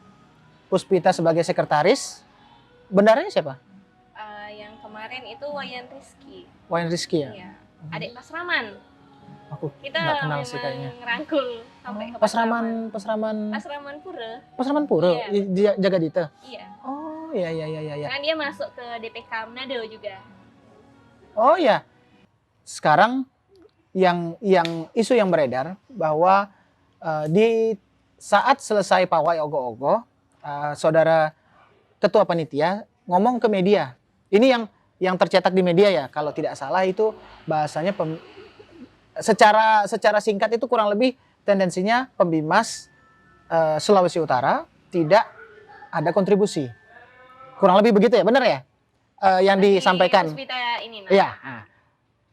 Puspita sebagai sekretaris. Bendaranya siapa? Yang kemarin itu Wayan Rizky. Wayan Rizky ya? Iya. Adik Mas Raman. Aku Kita nggak kenal sih memang kayaknya. ngerangkul sampai ke Pas Raman Mas Raman Pura. Iya. Jaga Dita. Iya. Oh, iya. Karena dia masuk ke DPK Manado juga. Oh ya. Sekarang yang isu yang beredar bahwa di saat selesai pawai ogoh-ogoh, saudara ketua panitia ngomong ke media. Ini yang tercetak di media ya, kalau tidak salah itu bahasanya secara singkat itu kurang lebih tendensinya Pembimas Sulawesi Utara tidak ada kontribusi. Kurang lebih begitu ya, benar ya? Yang disampaikan. Puspita ini. Iya. Nah.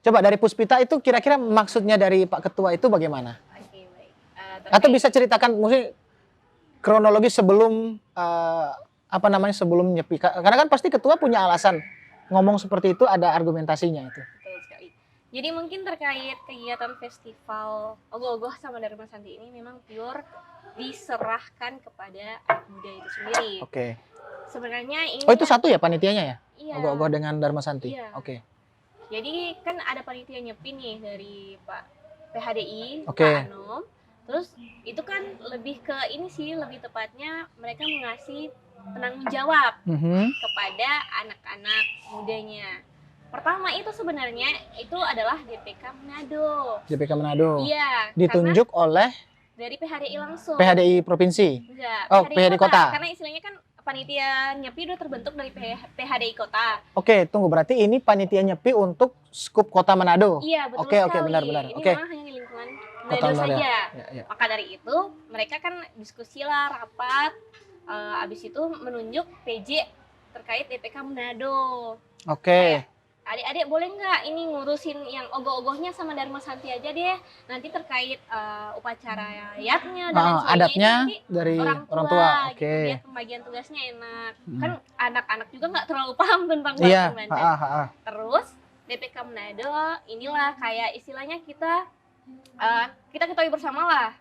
Coba dari Puspita itu kira-kira maksudnya dari Pak Ketua itu bagaimana? Oke, baik. Atau bisa ceritakan mungkin kronologi sebelum sebelum nyepi. Karena kan pasti Ketua punya alasan ngomong seperti itu, ada argumentasinya itu. Betul sekali. Jadi mungkin terkait kegiatan festival ogoh-ogoh sama Dharma Santi ini memang pure diserahkan kepada anak muda itu sendiri. Oke. Sebenarnya ini itu satu ya panitianya ya? Iya. Ogoh-ogoh dengan Dharma Santi. Iya. Oke. Jadi kan ada panitia nyepi nih dari Pak PHDI, Oke. Pak Anom. Terus itu kan lebih ke ini sih, lebih tepatnya mereka mengasih penanggung jawab kepada anak-anak mudanya. Pertama itu sebenarnya itu adalah DPK Manado. DPK Manado. Iya. Ditunjuk oleh dari PHDI langsung. PHDI provinsi. Enggak, Oh, PHDI kota. Karena istilahnya kan panitia nyepi udah terbentuk dari PHDI kota. Oke, tunggu, berarti ini panitia nyepi untuk skup Kota Manado. Iya, betul Oke, sekali. benar. Ini Oke. memang hanya di lingkungan Kota Manado Manado. saja. Ya. Maka dari itu mereka kan diskusi lah, rapat. Abis itu menunjuk PJ terkait DPK Manado. Oke. Adik-adik boleh nggak ini ngurusin yang ogoh-ogohnya sama Dharma Santi aja deh. Nanti terkait upacara adatnya dan lain sebagainya. Adatnya Nanti dari orang tua. gitu, Oke. biar pembagian tugasnya enak. Kan anak-anak juga nggak terlalu paham tentang Iya. Manado. Terus DPK Manado inilah kayak istilahnya kita ketahui bersama lah,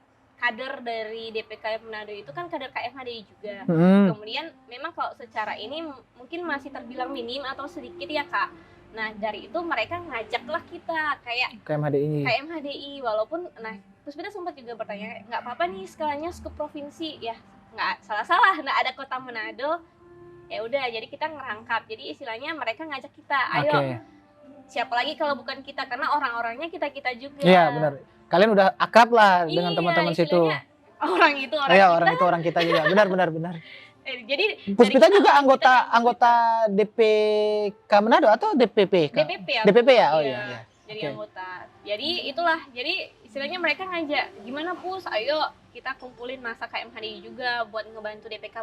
kader dari DPK Manado itu kan kader KMHDI juga. Kemudian memang kalau secara ini mungkin masih terbilang minim atau sedikit ya Kak. Nah dari itu mereka ngajaklah kita kayak KMHDI walaupun terus kita sempat juga bertanya nggak apa-apa nih skalanya skup provinsi ya, nggak salah nggak ada kota Manado, ya udah jadi kita ngerangkap, jadi istilahnya mereka ngajak kita ayo siapa lagi kalau bukan kita, karena orang-orangnya kita juga. Iya benar, kalian udah akrab lah dengan teman-teman situ. Orang itu orang kita juga, benar. Jadi Puspita juga anggota DPK Manado atau DPP? DPP ya. DPP ya? Oh iya. Jadi anggota. Jadi itulah. Jadi istilahnya mereka ngajak, gimana Pus, ayo kita kumpulin masa KMHDI juga buat ngebantu DPK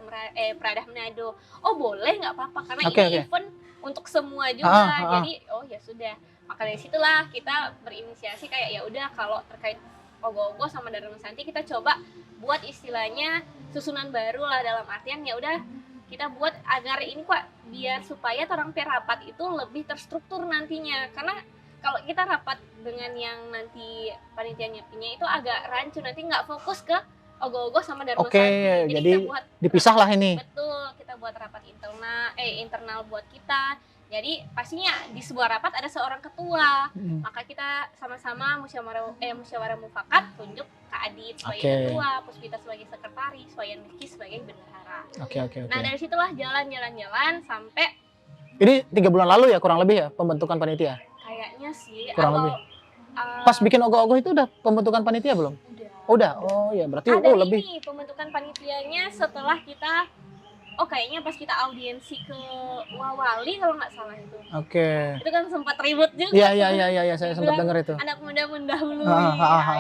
Pradah Manado. Oh boleh, nggak apa-apa karena ini event untuk semua juga. Jadi oh ya sudah. Maka dari situlah kita berinisiasi kayak ya udah kalau terkait Ogoh-ogoh sama Dharma Santi kita coba buat istilahnya susunan baru lah, dalam artian ya udah kita buat agar ini kok biar supaya orang rapat itu lebih terstruktur nantinya, karena kalau kita rapat dengan yang nanti panitia nyiapinnya itu agak rancu, nanti nggak fokus ke Ogoh-ogoh sama Dharma Santi. Jadi kita buat dipisah lah ini. Betul, kita buat rapat internal buat kita. Jadi pastinya di sebuah rapat ada seorang ketua, maka kita sama-sama musyawarah mufakat tunjuk Kak Adit sebagai ketua, Puspita sebagai sekretaris, Wayan Rizky sebagai bendahara. Nah dari situlah jalan sampai ini 3 bulan lalu ya kurang lebih ya pembentukan panitia. Kayaknya sih kurang lebih. Pas bikin Ogoh-ogoh itu udah pembentukan panitia belum? Udah. Oh ya berarti ada lebih. Ini pembentukan panitianya setelah kita kayaknya pas kita audiensi ke Wawali kalau nggak salah itu. Itu kan sempat ribut juga. Iya, saya sempat dengar itu. Anak muda mendahului.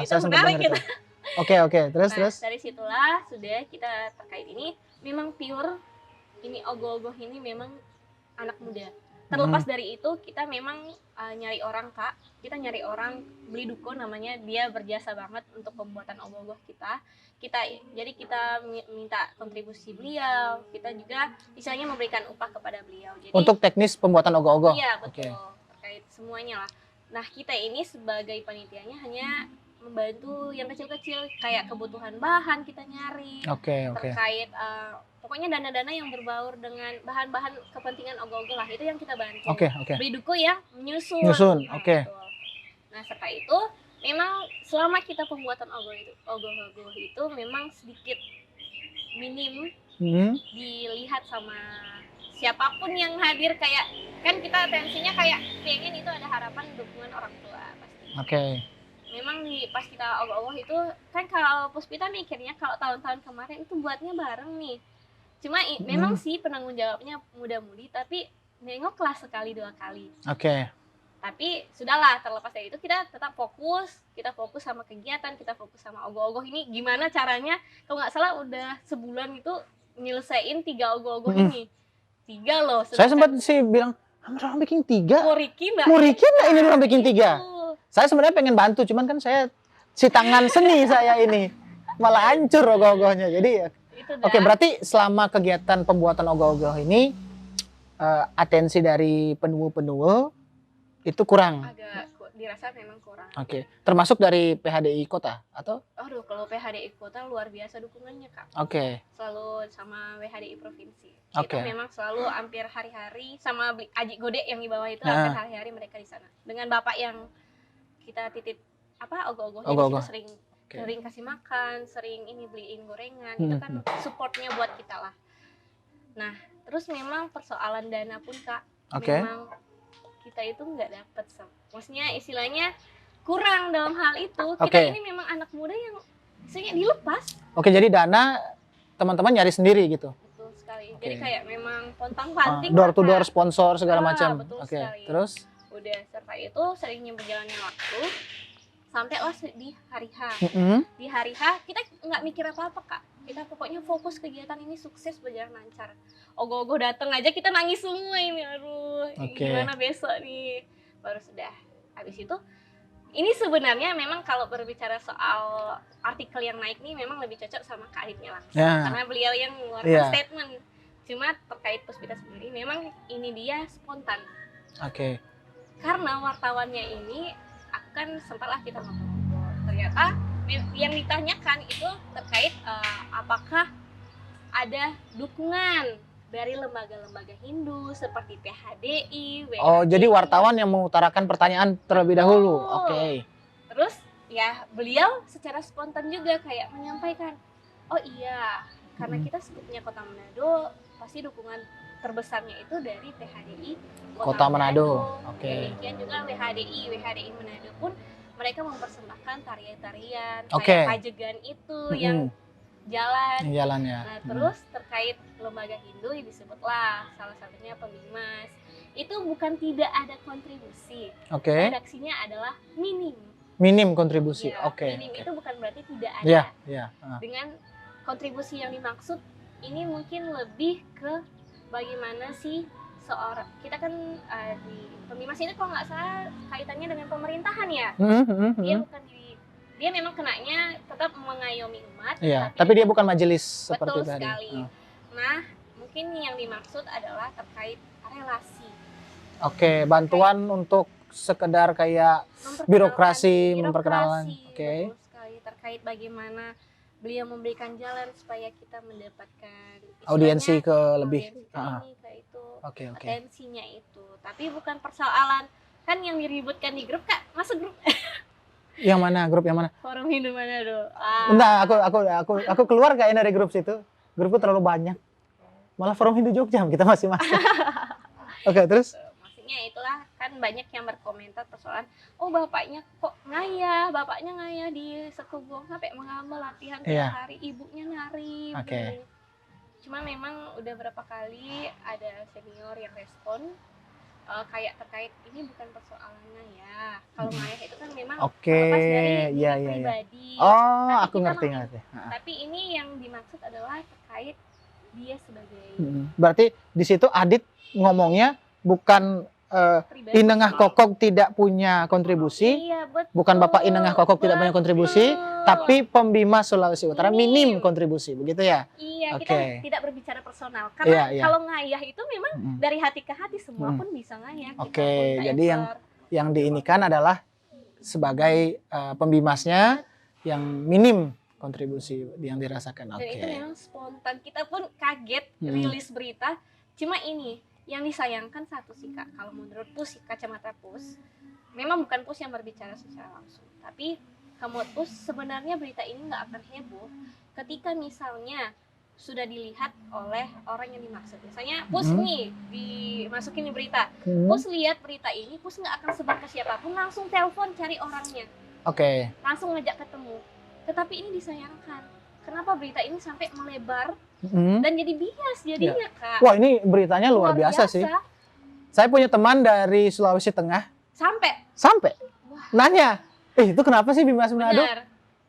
Saya sempat dengar itu. Oke, terus. Dari situlah sudah kita terkait ini memang pure ini Ogoh-ogoh ini memang anak muda. Terlepas dari itu kita memang nyari orang Kak. Kita nyari orang beli duko namanya, dia berjasa banget untuk pembuatan Ogoh-ogoh kita. Jadi kita minta kontribusi beliau, kita juga misalnya memberikan upah kepada beliau. Jadi, untuk teknis pembuatan Ogoh-ogoh? Iya betul, terkait semuanya lah. Nah kita ini sebagai panitianya hanya membantu yang kecil-kecil, kayak kebutuhan bahan kita nyari, terkait pokoknya dana-dana yang berbaur dengan bahan-bahan kepentingan Ogoh-ogoh lah, itu yang kita bantu. Beli duko ya, menyusun. Nah serta itu memang selama kita pembuatan Ogoh-ogoh itu memang sedikit minim dilihat sama siapapun yang hadir, kayak kan kita tensinya kayak pengen itu ada harapan dukungan orang tua pasti. Memang pas kita Ogoh-ogoh itu kan kalau Puspita mikirnya kalau tahun-tahun kemarin itu buatnya bareng nih. Cuma memang sih penanggung jawabnya muda-mudi, tapi nengoklah sekali 2 kali. Tapi sudahlah, terlepas dari itu kita tetap fokus sama kegiatan, kita fokus sama Ogoh-ogoh ini gimana caranya. Kalau nggak salah udah sebulan itu nyelesain 3 Ogoh-ogoh ini. 3 loh. Saya sempat sih bilang, orang bikin 3. Mau Riki nggak ini orang bikin 3. Saya sebenarnya pengen bantu, cuman kan saya si tangan seni saya ini malah hancur Ogoh-ogohnya. Jadi ya. Berarti selama kegiatan pembuatan Ogoh-ogoh ini atensi dari penuh itu kurang. Agak dirasa memang kurang. Termasuk dari PHDI kota atau? Aduh, kalau PHDI kota luar biasa dukungannya Kak. Selalu sama WHDI provinsi. Itu memang selalu hampir hari-hari, sama Aji Gode yang di bawah itu hampir hari-hari mereka di sana. Dengan Bapak yang kita titip Ogoh-ogoh kita sering kasih makan, sering ini beliin gorengan, itu kan supportnya buat kita lah. Nah, terus memang persoalan dana pun Kak, memang kita itu nggak dapet, maksudnya istilahnya kurang dalam hal itu. Kita ini memang anak muda yang istilahnya dilepas. Jadi dana teman-teman nyari sendiri gitu. Betul sekali. Jadi kayak memang pontang-panting. Door to door sponsor segala macam. Terus? Udah serta itu seringnya berjalannya waktu. Sampailah di hari H. Di hari H kita nggak mikir apa-apa Kak. Kita pokoknya fokus kegiatan ini sukses berjalan lancar. Ogoh-ogoh datang aja kita nangis semua ini. Aduh, gimana besok nih. Baru sudah. Habis itu ini sebenarnya memang kalau berbicara soal artikel yang naik nih memang lebih cocok sama Kak Aditnya langsung. Karena beliau yang mengeluarkan statement. Cuma terkait Puspita sendiri memang ini dia spontan. Karena wartawannya ini akan sempatlah kita ngobrol. Ternyata yang ditanyakan itu terkait apakah ada dukungan dari lembaga-lembaga Hindu seperti PHDI, WHDI. Jadi wartawan yang mengutarakan pertanyaan terlebih dahulu. Terus ya beliau secara spontan juga kayak menyampaikan, oh iya karena kita sebutnya Kota Manado, pasti dukungan terbesarnya itu dari PHDI Kota Manado. Demikian juga WHDI Manado pun mereka mempersembahkan tarian-tarian kayak pajegan itu yang jalan. Jalannya. Nah, terus terkait lembaga Hindu disebutlah salah satunya Pembimas. Itu bukan tidak ada kontribusi. Oke. Redaksinya adalah minim. Minim kontribusi. Ya, Oke. minim itu bukan berarti tidak ada. Iya, iya. Dengan kontribusi yang dimaksud ini mungkin lebih ke bagaimana sih seorang, kita kan di Pembimas ini kalau nggak salah kaitannya dengan pemerintahan ya. Dia bukan dia memang kenanya tetap mengayomi umat. Iya, tapi dia bukan majelis seperti betul tadi. sekali. Nah, mungkin yang dimaksud adalah terkait relasi. Oke, bantuan untuk sekedar kayak birokrasi, memperkenalkan. Oke. Betul sekali, terkait bagaimana beliau memberikan jalan supaya kita mendapatkan audiensi ke lebih. ini ke itu. Oke. Atensinya itu. Tapi bukan persoalan kan yang diributkan di grup, Kak. Masuk grup. Yang mana? Grup yang mana? Forum Hindu mana do? Enggak, aku keluar kayaknya dari grup situ. Grupku terlalu banyak. Malah Forum Hindu Jogja kita masih masuk. Oke, terus? Maksudnya itulah kan banyak yang berkomentar persoalan, oh bapaknya kok ngayah, di Sekubung sampai mengambil latihan tiap hari, ibunya nari. Oke. Cuma memang udah berapa kali ada senior yang respon kayak terkait ini bukan persoalannya ya. Kalau ngayah itu kan memang terlepas dari pribadi. Oh, tapi aku ngerti. Tapi ini yang dimaksud adalah terkait dia sebagai. Berarti di situ Adit ngomongnya bukan Inengah Kokok tidak punya kontribusi, bukan Bapak Inengah Kokok tidak punya kontribusi, tapi Pembimas Sulawesi Utara minim kontribusi, begitu ya? Iya, kita tidak berbicara personal, karena kalau ngayah itu memang dari hati ke hati semua pun bisa ngayah. Oke, jadi yang diinikan adalah sebagai pembimasnya yang minim kontribusi yang dirasakan. Dan itu memang spontan, kita pun kaget rilis berita, cuma ini. Yang disayangkan satu sih Kak, kalau menurut PUS, kacamata PUS, memang bukan PUS yang berbicara secara langsung, tapi kamu PUS sebenarnya berita ini nggak akan heboh ketika misalnya sudah dilihat oleh orang yang dimaksud. Misalnya PUS nih dimasukin di berita, PUS lihat berita ini, PUS nggak akan sebar ke siapapun, langsung telepon cari orangnya, langsung ngajak ketemu. Tetapi ini disayangkan, kenapa berita ini sampai melebar dan jadi bias jadinya Kak. Wah, ini beritanya luar biasa sih. Saya punya teman dari Sulawesi Tengah. Sampai. Wah. Nanya, itu kenapa sih Bimas Manado?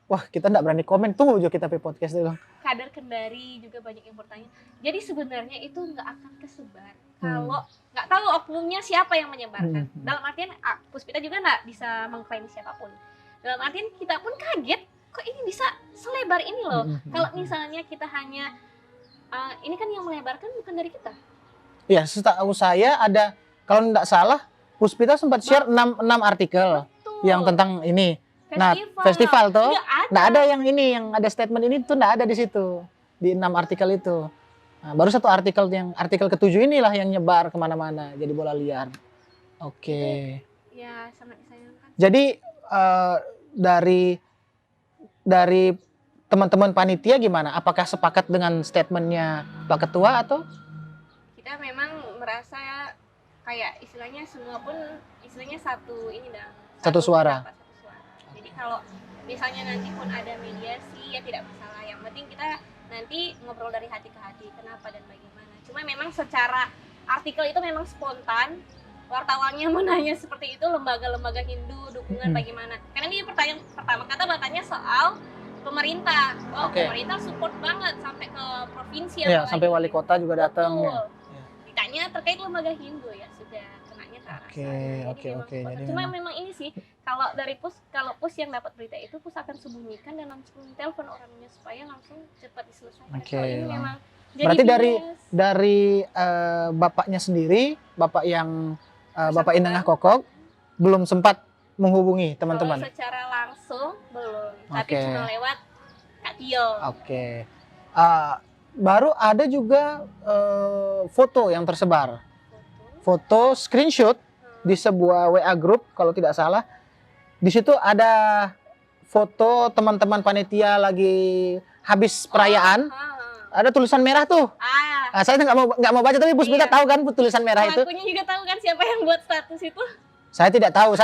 Wah, kita enggak berani komen. Tunggu aja kita podcast dulu. Kader Kendari juga banyak yang bertanya. Jadi sebenarnya itu nggak akan kesebar kalau nggak tahu oknumnya siapa yang menyebarkan. Dalam artian Puspita juga nggak bisa mengklaim siapapun. Dalam artian kita pun kaget, kok ini bisa selebar ini loh. Kalau misalnya kita hanya ini kan yang melebarkan bukan dari kita. Ya, setahu saya ada, kalau tidak salah, Puspita sempat share 6 artikel. Betul. Yang tentang ini. Festival tuh. Nggak ada yang ini, yang ada statement ini tuh nggak ada di situ. Di 6 artikel itu. Nah, baru satu artikel, yang artikel ke-7 inilah yang nyebar kemana-mana, jadi bola liar. Oke. Ya, sangat disayangkan. Jadi dari teman-teman panitia gimana? Apakah sepakat dengan statementnya Pak Ketua atau? Kita memang merasa kayak istilahnya semua pun istilahnya satu suara. Jadi kalau misalnya nanti pun ada mediasi ya tidak masalah. Yang penting kita nanti ngobrol dari hati ke hati kenapa dan bagaimana. Cuma memang secara artikel itu memang spontan. Wartawannya menanya seperti itu, lembaga-lembaga Hindu dukungan bagaimana. Karena ini pertanyaan pertama kata bertanya soal pemerintah. Pemerintah support banget sampai ke provinsi. Ya, sampai wali kota juga datang. Ya. Ditanya terkait lembaga Hindu ya sudah kenanya ke arah sana. Oke. Jadi cuma memang ini sih kalau dari PUS, kalau PUS yang dapat berita itu PUS akan sembunyikan dan langsung telepon orangnya supaya langsung cepat diselesaikan. Ini memang berarti dari bapaknya sendiri, bapak yang Bapak Inengah Kokok belum sempat menghubungi teman-teman. Kalau secara langsung belum, tapi cuma lewat Kak Tio. Baru ada juga foto yang tersebar. Foto screenshot di sebuah WA group kalau tidak salah. Di situ ada foto teman-teman panitia lagi habis perayaan. Ada tulisan merah tuh. Saya nggak mau baca, tapi Puspita tahu kan tulisan merah itu. Akunya juga tahu kan siapa yang buat status itu. Saya tidak tahu.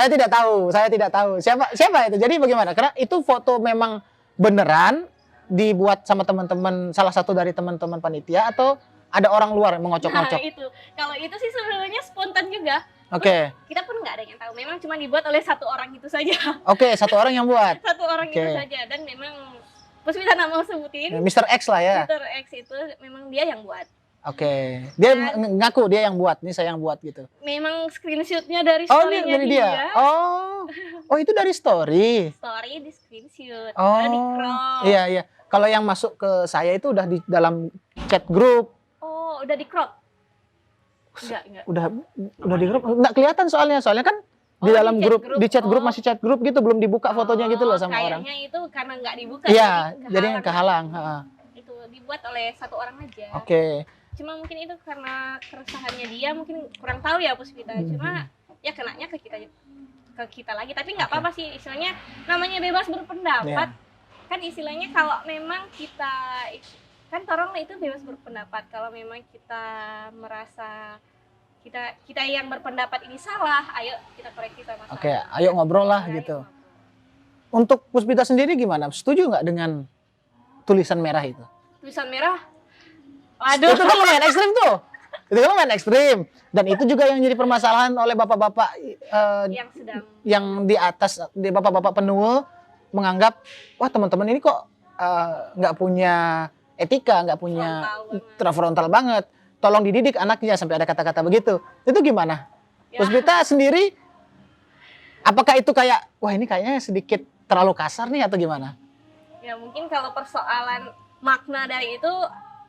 Siapa itu? Jadi bagaimana? Karena itu foto memang beneran dibuat sama teman-teman, salah satu dari teman-teman panitia, atau ada orang luar yang Nah mengocok-ngocok? itu, kalau itu sih sebenarnya spontan juga. Oke. Kita pun nggak ada yang tahu. Memang cuma dibuat oleh satu orang itu saja. Oke, satu orang yang buat. Satu orang itu Oke. saja. Dan memang Puspita nggak mau sebutin. Mr. X lah ya. Mr. X itu memang dia yang buat. Oke. Dia ngaku dia yang buat. Ini saya yang buat gitu. Memang screenshotnya dari Oh, story-nya ini dari dia. Oh. Oh, itu dari story. Story di screenshot, Oh. di crop. Iya, iya. Kalau yang masuk ke saya itu udah di dalam chat grup. Oh, udah di crop? Enggak. Udah di grup. Nggak kelihatan soalnya kan di Oh, dalam di chat grup, grup. di chat grup Oh. masih chat grup gitu, belum dibuka fotonya gitu loh sama orang. Kayaknya itu karena nggak dibuka. Iya, jadi kehalang. kehalang. Ha. Itu dibuat oleh satu orang aja. Oke. Cuma mungkin itu karena keresahannya dia, mungkin kurang tahu ya Puspita. Cuma ya kenanya ke kita lagi. Tapi nggak Oke. apa-apa sih, istilahnya namanya bebas berpendapat. Iya. Kan istilahnya kalau memang kita kan orang itu bebas berpendapat. Kalau memang kita merasa kita yang berpendapat ini salah, ayo kita koreksi sama-sama. Oke, ayo ngobrol lah Ayo gitu. ngobrol. Untuk Puspita sendiri gimana? Setuju nggak dengan tulisan merah itu? Tulisan merah. Waduh. Itu kan lumayan ekstrim tuh. Itu kan lumayan ekstrim. Dan itu juga yang jadi permasalahan oleh bapak-bapak Yang sedang yang di atas, di bapak-bapak penul menganggap, wah teman-teman ini kok nggak punya etika, nggak punya frontal banget. Tolong dididik anaknya, sampai ada kata-kata begitu. Itu gimana? Ya. Puspita sendiri, apakah itu kayak, wah ini kayaknya sedikit terlalu kasar nih atau gimana? Ya mungkin kalau persoalan makna dari itu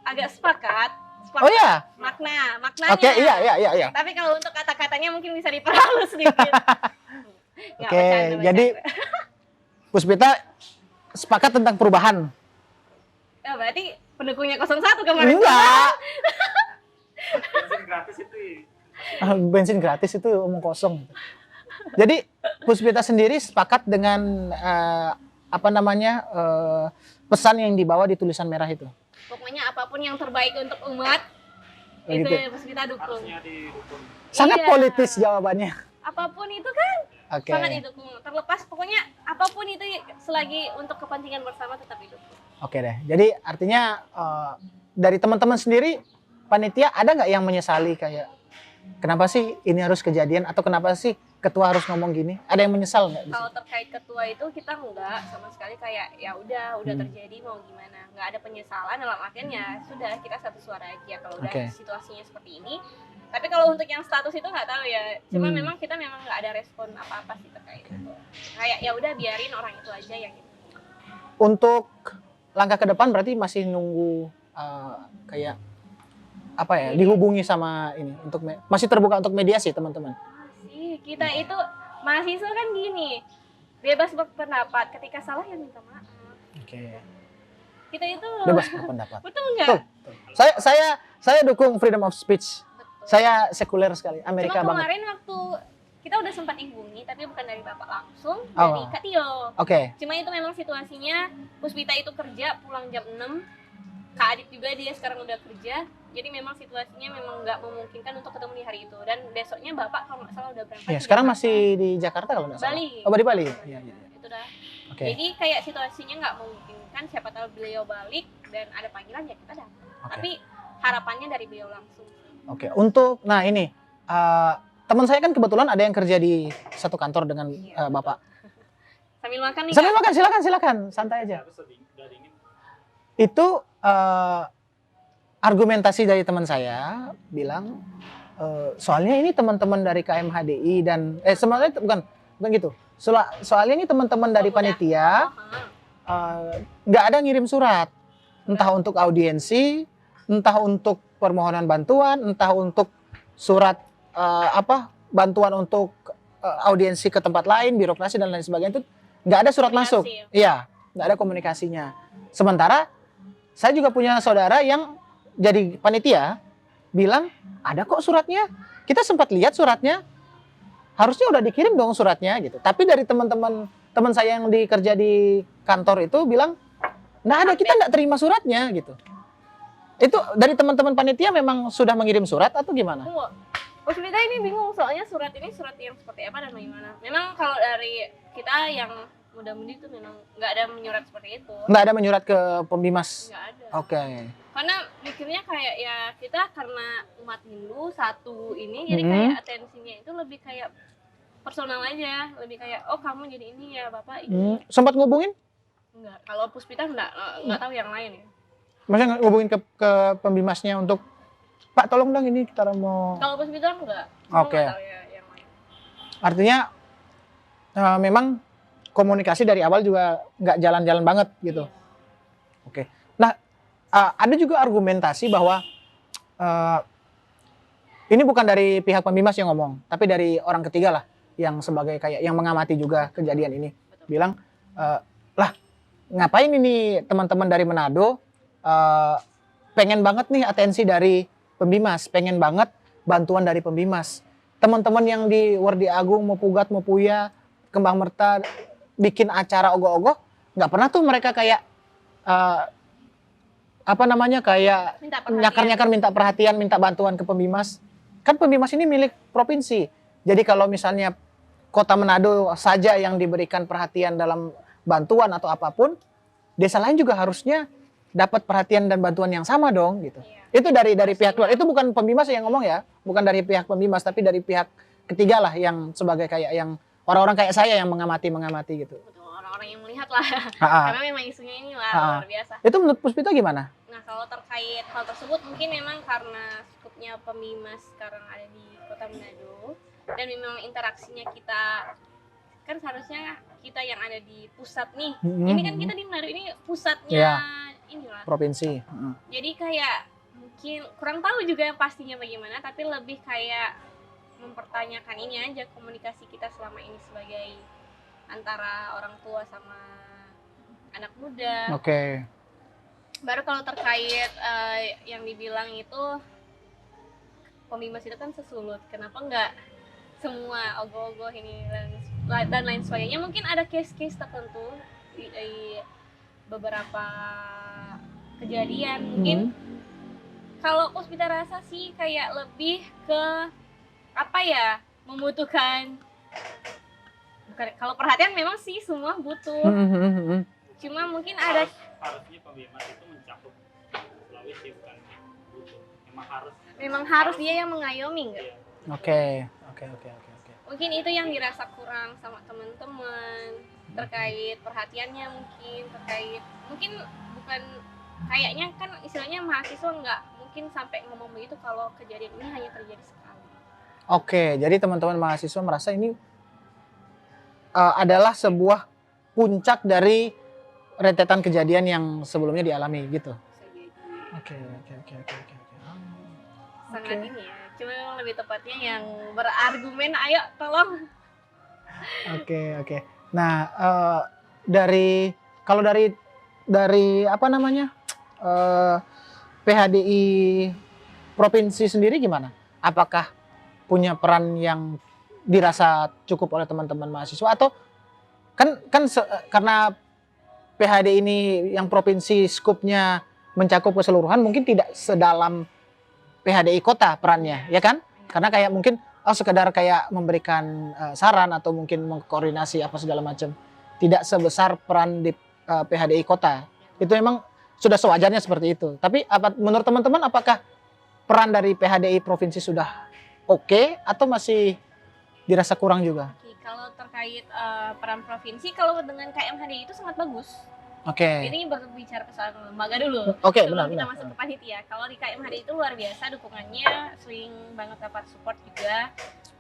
agak sepakat. Oh iya? Maknanya. Oke, iya. Tapi kalau untuk kata-katanya mungkin bisa diperhalus sedikit. Nggak, Oke, bercanda. jadi Puspita sepakat tentang perubahan? Ya, berarti pendukungnya 01 kemarin. Enggak. Bensin gratis itu. Bensin gratis itu omong kosong. Jadi Puspita sendiri sepakat dengan pesan yang dibawa di tulisan merah itu. Pokoknya apapun yang terbaik untuk umat Oh, itu gitu. Puspita dukung. Harusnya didukung. Sangat Iya. politis jawabannya. Apapun itu kan Oke. sangat didukung. Terlepas pokoknya apapun itu selagi untuk kepentingan bersama tetap didukung. Oke deh. Jadi artinya dari teman-teman sendiri, panitia ada nggak yang menyesali kayak kenapa sih ini harus kejadian atau kenapa sih ketua harus ngomong gini? Ada yang menyesal nggak? di Kalau situ? terkait ketua itu kita enggak sama sekali kayak ya udah terjadi mau gimana, nggak ada penyesalan dalam artian ya sudah kita satu suara aja kalau udah Oke. situasinya seperti ini. Tapi kalau untuk yang status itu nggak tahu ya, cuma Hmm. memang kita memang nggak ada respon apa-apa sih terkait itu. Kayak ya udah biarin orang itu aja yang itu. Untuk langkah ke depan berarti masih nunggu kayak apa ya? Dihubungi sama ini untuk masih terbuka untuk mediasi teman-teman. Masih kita itu mahasiswa kan gini, bebas berpendapat, ketika salah ya minta maaf. Oke. Kita itu Bebas berpendapat. betul nggak? Betul. Saya dukung freedom of speech. Saya sekuler sekali, Amerika Cuma banget. kemarin waktu kita udah sempat dihubungi, tapi bukan dari Bapak langsung, Oh. dari Kak Tio. Oke. Cuma itu memang situasinya, Puspita itu kerja pulang jam 6, Kak Adit juga dia sekarang udah kerja, jadi memang situasinya memang nggak memungkinkan untuk ketemu di hari itu. Dan besoknya Bapak kalau nggak salah udah berangkat Ya, ke sekarang Jakarta. masih di Jakarta kalau nggak salah. Bali. Oh, di Bali. Iya. Itu dah. Oke. Jadi kayak situasinya nggak memungkinkan, siapa tahu beliau balik dan ada panggilan ya kita datang. Oke. Tapi harapannya dari beliau langsung. Oke, untuk ini teman saya kan kebetulan ada yang kerja di satu kantor dengan Bapak. Sambil makan nih. Sambil Kak. makan, silakan, santai aja. Harus udah dingin. Itu argumentasi dari teman saya bilang soalnya ini teman-teman dari KMHDI dan sebenarnya bukan gitu. Soalnya ini teman-teman dari panitia nggak ada ngirim surat, entah untuk audiensi, entah untuk permohonan bantuan, entah untuk surat bantuan untuk audiensi ke tempat lain, birokrasi dan lain sebagainya itu nggak ada surat masuk. Komunikasi. Iya, nggak ada komunikasinya. Sementara saya juga punya saudara yang jadi panitia bilang ada kok suratnya. Kita sempat lihat suratnya. Harusnya udah dikirim dong suratnya gitu. Tapi dari teman saya yang kerja di kantor itu bilang nggak ada, kita nggak terima suratnya gitu. Itu dari teman-teman panitia memang sudah mengirim surat atau gimana? Tunggu. Puspita ini bingung soalnya surat ini surat yang seperti apa dan bagaimana. Memang kalau dari kita yang muda-mudi itu memang nggak ada menyurat seperti itu. Nggak ada menyurat ke Pembimas? Nggak ada. Oke. Karena mikirnya kayak ya kita karena umat Hindu satu ini, jadi kayak atensinya itu lebih kayak personal aja, lebih kayak oh kamu jadi ini ya bapak ini. Sempat ngubungin? Enggak, kalau Puspita nggak tahu yang lain ya. Maksudnya ngubungin ke Pembimasnya untuk Pak tolong dong ini kita mau. Kalau Puspita enggak. Oke. Nggak tahu ya yang lain. Artinya memang komunikasi dari awal juga nggak jalan-jalan banget gitu. Iya. Oke. Nah, ada juga argumentasi bahwa ini bukan dari pihak Pembimas yang ngomong, tapi dari orang ketiga lah yang sebagai kayak yang mengamati juga kejadian ini. Betul. Bilang, lah ngapain ini teman-teman dari Manado pengen banget nih atensi dari Pembimas, pengen banget bantuan dari Pembimas. Teman-teman yang di Wardi Agung mau Pugat mau Puya, Kembang Merta bikin acara ogoh-ogoh, nggak pernah tuh mereka kayak apa namanya kayak nyakar-nyakar minta perhatian, minta bantuan ke Pembimas. Kan Pembimas ini milik provinsi. Jadi kalau misalnya Kota Manado saja yang diberikan perhatian dalam bantuan atau apapun, desa lain juga harusnya dapat perhatian dan bantuan yang sama dong gitu. Iya. Itu dari pihak luar. Itu bukan Pembimas yang ngomong ya, bukan dari pihak Pembimas tapi dari pihak ketiga lah yang sebagai kayak yang orang-orang kayak saya yang mengamati gitu. Betul, orang-orang yang melihat lah. Karena memang isunya ini luar biasa. Itu menurut Puspita gimana? Nah, kalau terkait hal tersebut mungkin memang karena skupnya Pembimas sekarang ada di Kota Manado dan memang interaksinya kita kan seharusnya kita yang ada di pusat nih. Ini kan kita di Manado ini pusatnya inilah provinsi. Jadi kayak mungkin kurang tahu juga pastinya bagaimana, tapi lebih kayak mempertanyakan ini aja komunikasi kita selama ini sebagai antara orang tua sama anak muda. Oke. Baru kalau terkait yang dibilang itu Pembimas itu kan sesulut, kenapa nggak semua ogoh-ogoh ini dan lain sebagainya. Mungkin ada case-case tertentu di beberapa kejadian mungkin. Kalau Puspita rasa sih kayak lebih ke apa ya, membutuhkan bukan, kalau perhatian memang sih semua butuh. Cuma mungkin ada harusnya Pembimas itu mencakup Sulawesi bukan butuh. Memang harus dia yang mengayomi enggak? Oke. Mungkin itu yang dirasa kurang sama teman-teman terkait perhatiannya, mungkin bukan kayaknya kan istilahnya mahasiswa nggak mungkin sampai ngomong begitu kalau kejadian ini hanya terjadi sekali. Oke, jadi teman-teman mahasiswa merasa ini adalah sebuah puncak dari rentetan kejadian yang sebelumnya dialami gitu. Oke. Sangat ini ya, cuma memang lebih tepatnya yang berargumen, ayo tolong. Oke. Nah, kalau dari apa namanya PHDI provinsi sendiri gimana? Apakah punya peran yang dirasa cukup oleh teman-teman mahasiswa atau karena PHDI ini yang provinsi skupnya mencakup keseluruhan mungkin tidak sedalam PHDI kota perannya, ya kan? Karena kayak mungkin sekedar kayak memberikan saran atau mungkin mengkoordinasi apa segala macam. Tidak sebesar peran di PHDI kota. Itu memang sudah sewajarnya seperti itu. Tapi menurut teman-teman apakah peran dari PHDI provinsi sudah oke atau masih dirasa kurang juga? Kalau terkait peran provinsi, kalau dengan KMHDI itu sangat bagus. Oke. Ini berbicara ke soal lembaga dulu. Oke, sebelum benar. Kita masuk ke panitia. Kalau di KMHDI itu luar biasa dukungannya, sering banget dapat support juga.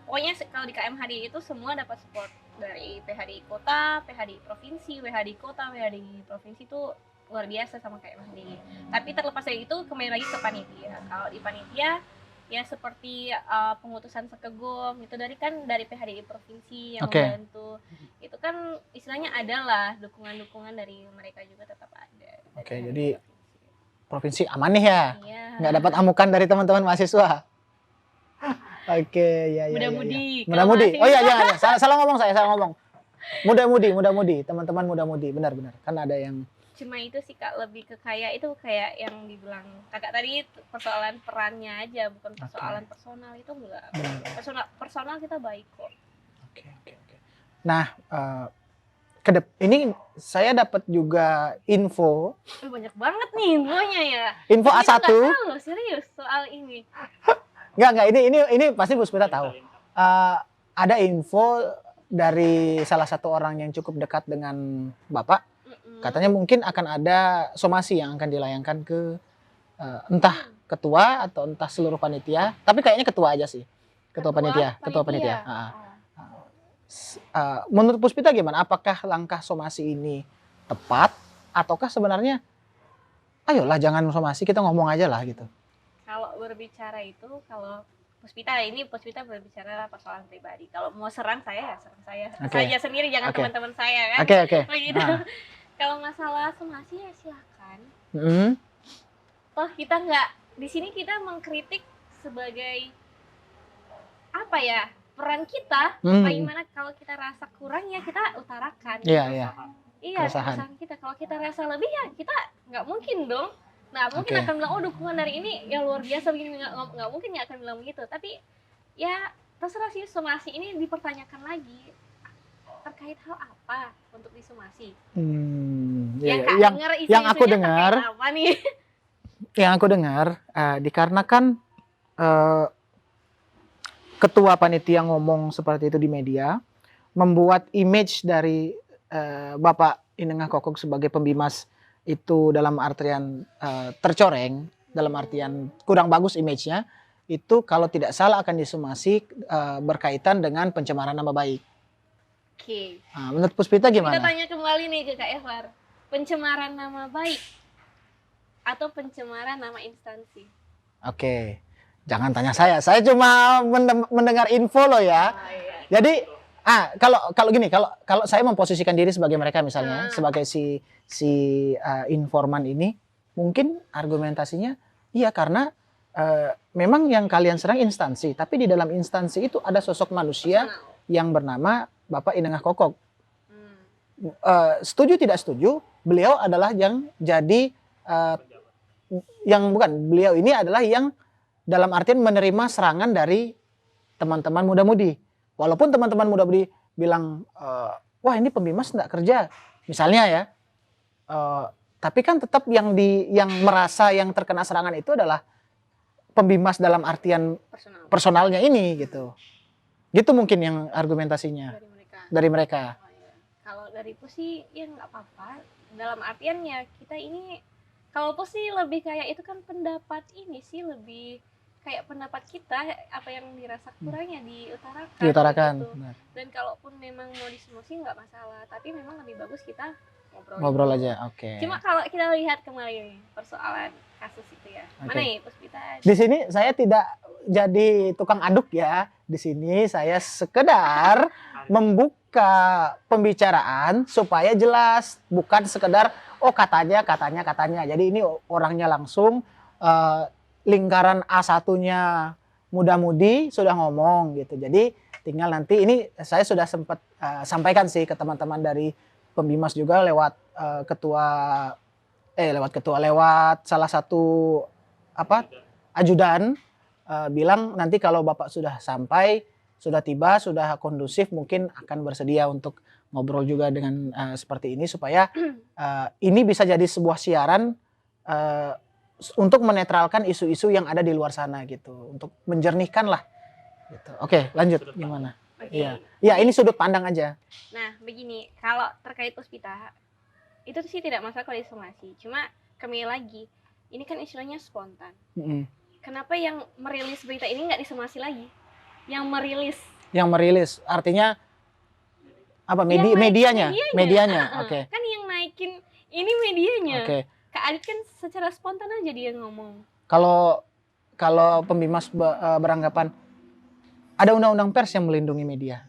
Pokoknya kalau di KMHDI itu semua dapat support dari PHDI kota, PHDI provinsi, WHDI kota, WHDI provinsi itu luar biasa sama KMHDI. Tapi terlepas dari itu kembali lagi ke panitia. Kalau di panitia ya seperti pengutusan sekegom itu dari PHDI provinsi yang membantu. Itu kan istilahnya adalah dukungan-dukungan dari mereka juga tetap ada. Oke, jadi provinsi aman nih ya. Iya. Nggak dapat amukan dari teman-teman mahasiswa. Oke, ya. Muda-mudi. Oh iya, jangan. Salah ngomong. Muda-mudi, teman-teman muda-mudi, benar. Kan ada yang cuma itu sih Kak, lebih ke kayak yang dibilang Kakak tadi, persoalan perannya aja, bukan persoalan personal. Itu enggak. Personal kita baik kok. Oke. Nah, ini saya dapat juga info. Banyak banget nih infonya ya. Info Tapi A1. kita nggak tahu loh, serius soal ini. Enggak, ini pasti Bu Spita tahu. Ada info dari salah satu orang yang cukup dekat dengan Bapak. Katanya mungkin akan ada somasi yang akan dilayangkan ke entah ketua atau entah seluruh panitia, tapi kayaknya ketua aja sih. Ketua panitia. Menurut Puspita gimana? Apakah langkah somasi ini tepat ataukah sebenarnya ayolah jangan somasi, kita ngomong aja lah gitu. Kalau berbicara itu, kalau Puspita berbicara persoalan pribadi. Kalau mau serang saya ya serang saya. Saya sendiri, jangan teman-teman saya kan. Oke. Begitu. Kalau masalah somasi ya silakan. Toh kita nggak, di sini kita mengkritik sebagai apa ya, peran kita. Bagaimana kalau kita rasa kurang ya kita utarakan. Iya, keresahan kita. Kalau kita rasa lebih ya kita nggak mungkin dong. Nah, mungkin akan bilang, oh dukungan dari ini yang luar biasa begini, nggak mungkin nggak akan bilang begitu. Tapi ya terserah sih, somasi ini dipertanyakan lagi terkait hal apa untuk disomasi. Yang aku dengar apa nih? Yang aku dengar dikarenakan ketua panitia ngomong seperti itu di media, membuat image dari Bapak Inengah Kokok sebagai pembimas itu dalam artian tercoreng, dalam artian kurang bagus image-nya, itu kalau tidak salah akan disomasi berkaitan dengan pencemaran nama baik. Oke. Menurut Puspita gimana? Kita tanya kembali nih ke Kak Evar, pencemaran nama baik atau pencemaran nama instansi? Oke, jangan tanya saya cuma mendengar info loh ya. Jadi kalau gini, kalau saya memposisikan diri sebagai mereka misalnya, sebagai si informan ini, mungkin argumentasinya iya karena memang yang kalian serang instansi, tapi di dalam instansi itu ada sosok manusia yang bernama Bapak Inengah Kokok. Setuju tidak setuju, beliau adalah yang jadi beliau ini adalah yang dalam artian menerima serangan dari teman-teman muda-mudi. Walaupun teman-teman muda-mudi bilang, wah ini pembimas nggak kerja, misalnya ya. Tapi kan tetap yang merasa yang terkena serangan itu adalah pembimas dalam artian personalnya ini gitu. Gitu mungkin yang argumentasinya dari mereka. Kalau dari Pus sih ya nggak apa-apa. Dalam artian ya kita ini, kalau Pus sih lebih kayak itu kan pendapat ini sih, lebih kayak pendapat kita, apa yang dirasa kurangnya diutarakan. Gitu. Dan kalaupun memang mau disomasi nggak masalah, tapi memang lebih bagus kita ngobrol aja. Oke. Cuma kalau kita lihat kembali persoalan kasus itu ya, mana nih Puspita? Di sini saya tidak jadi tukang aduk ya. Di sini saya sekedar membuka pembicaraan supaya jelas, bukan sekedar katanya. Jadi ini orangnya langsung lingkaran A1-nya muda-mudi sudah ngomong gitu. Jadi tinggal nanti ini saya sudah sempat sampaikan sih ke teman-teman dari pembimas juga lewat lewat salah satu ajudan bilang nanti kalau Bapak sudah sampai, sudah tiba, sudah kondusif, mungkin akan bersedia untuk ngobrol juga dengan seperti ini supaya ini bisa jadi sebuah siaran untuk menetralkan isu-isu yang ada di luar sana gitu, untuk menjernihkan lah gitu. Oke, lanjut gimana? Iya, ini sudut pandang aja. Nah, begini, kalau terkait Puspita itu sih tidak masalah kalau disomasi. Cuma kembali lagi, ini kan istilahnya spontan. Kenapa yang merilis berita ini nggak disomasi lagi? Yang merilis artinya apa? Medianya. Oke. Kan yang naikin ini medianya. Oke. Kak Adit kan secara spontan aja dia ngomong. Kalau pembimas beranggapan ada undang-undang pers yang melindungi media.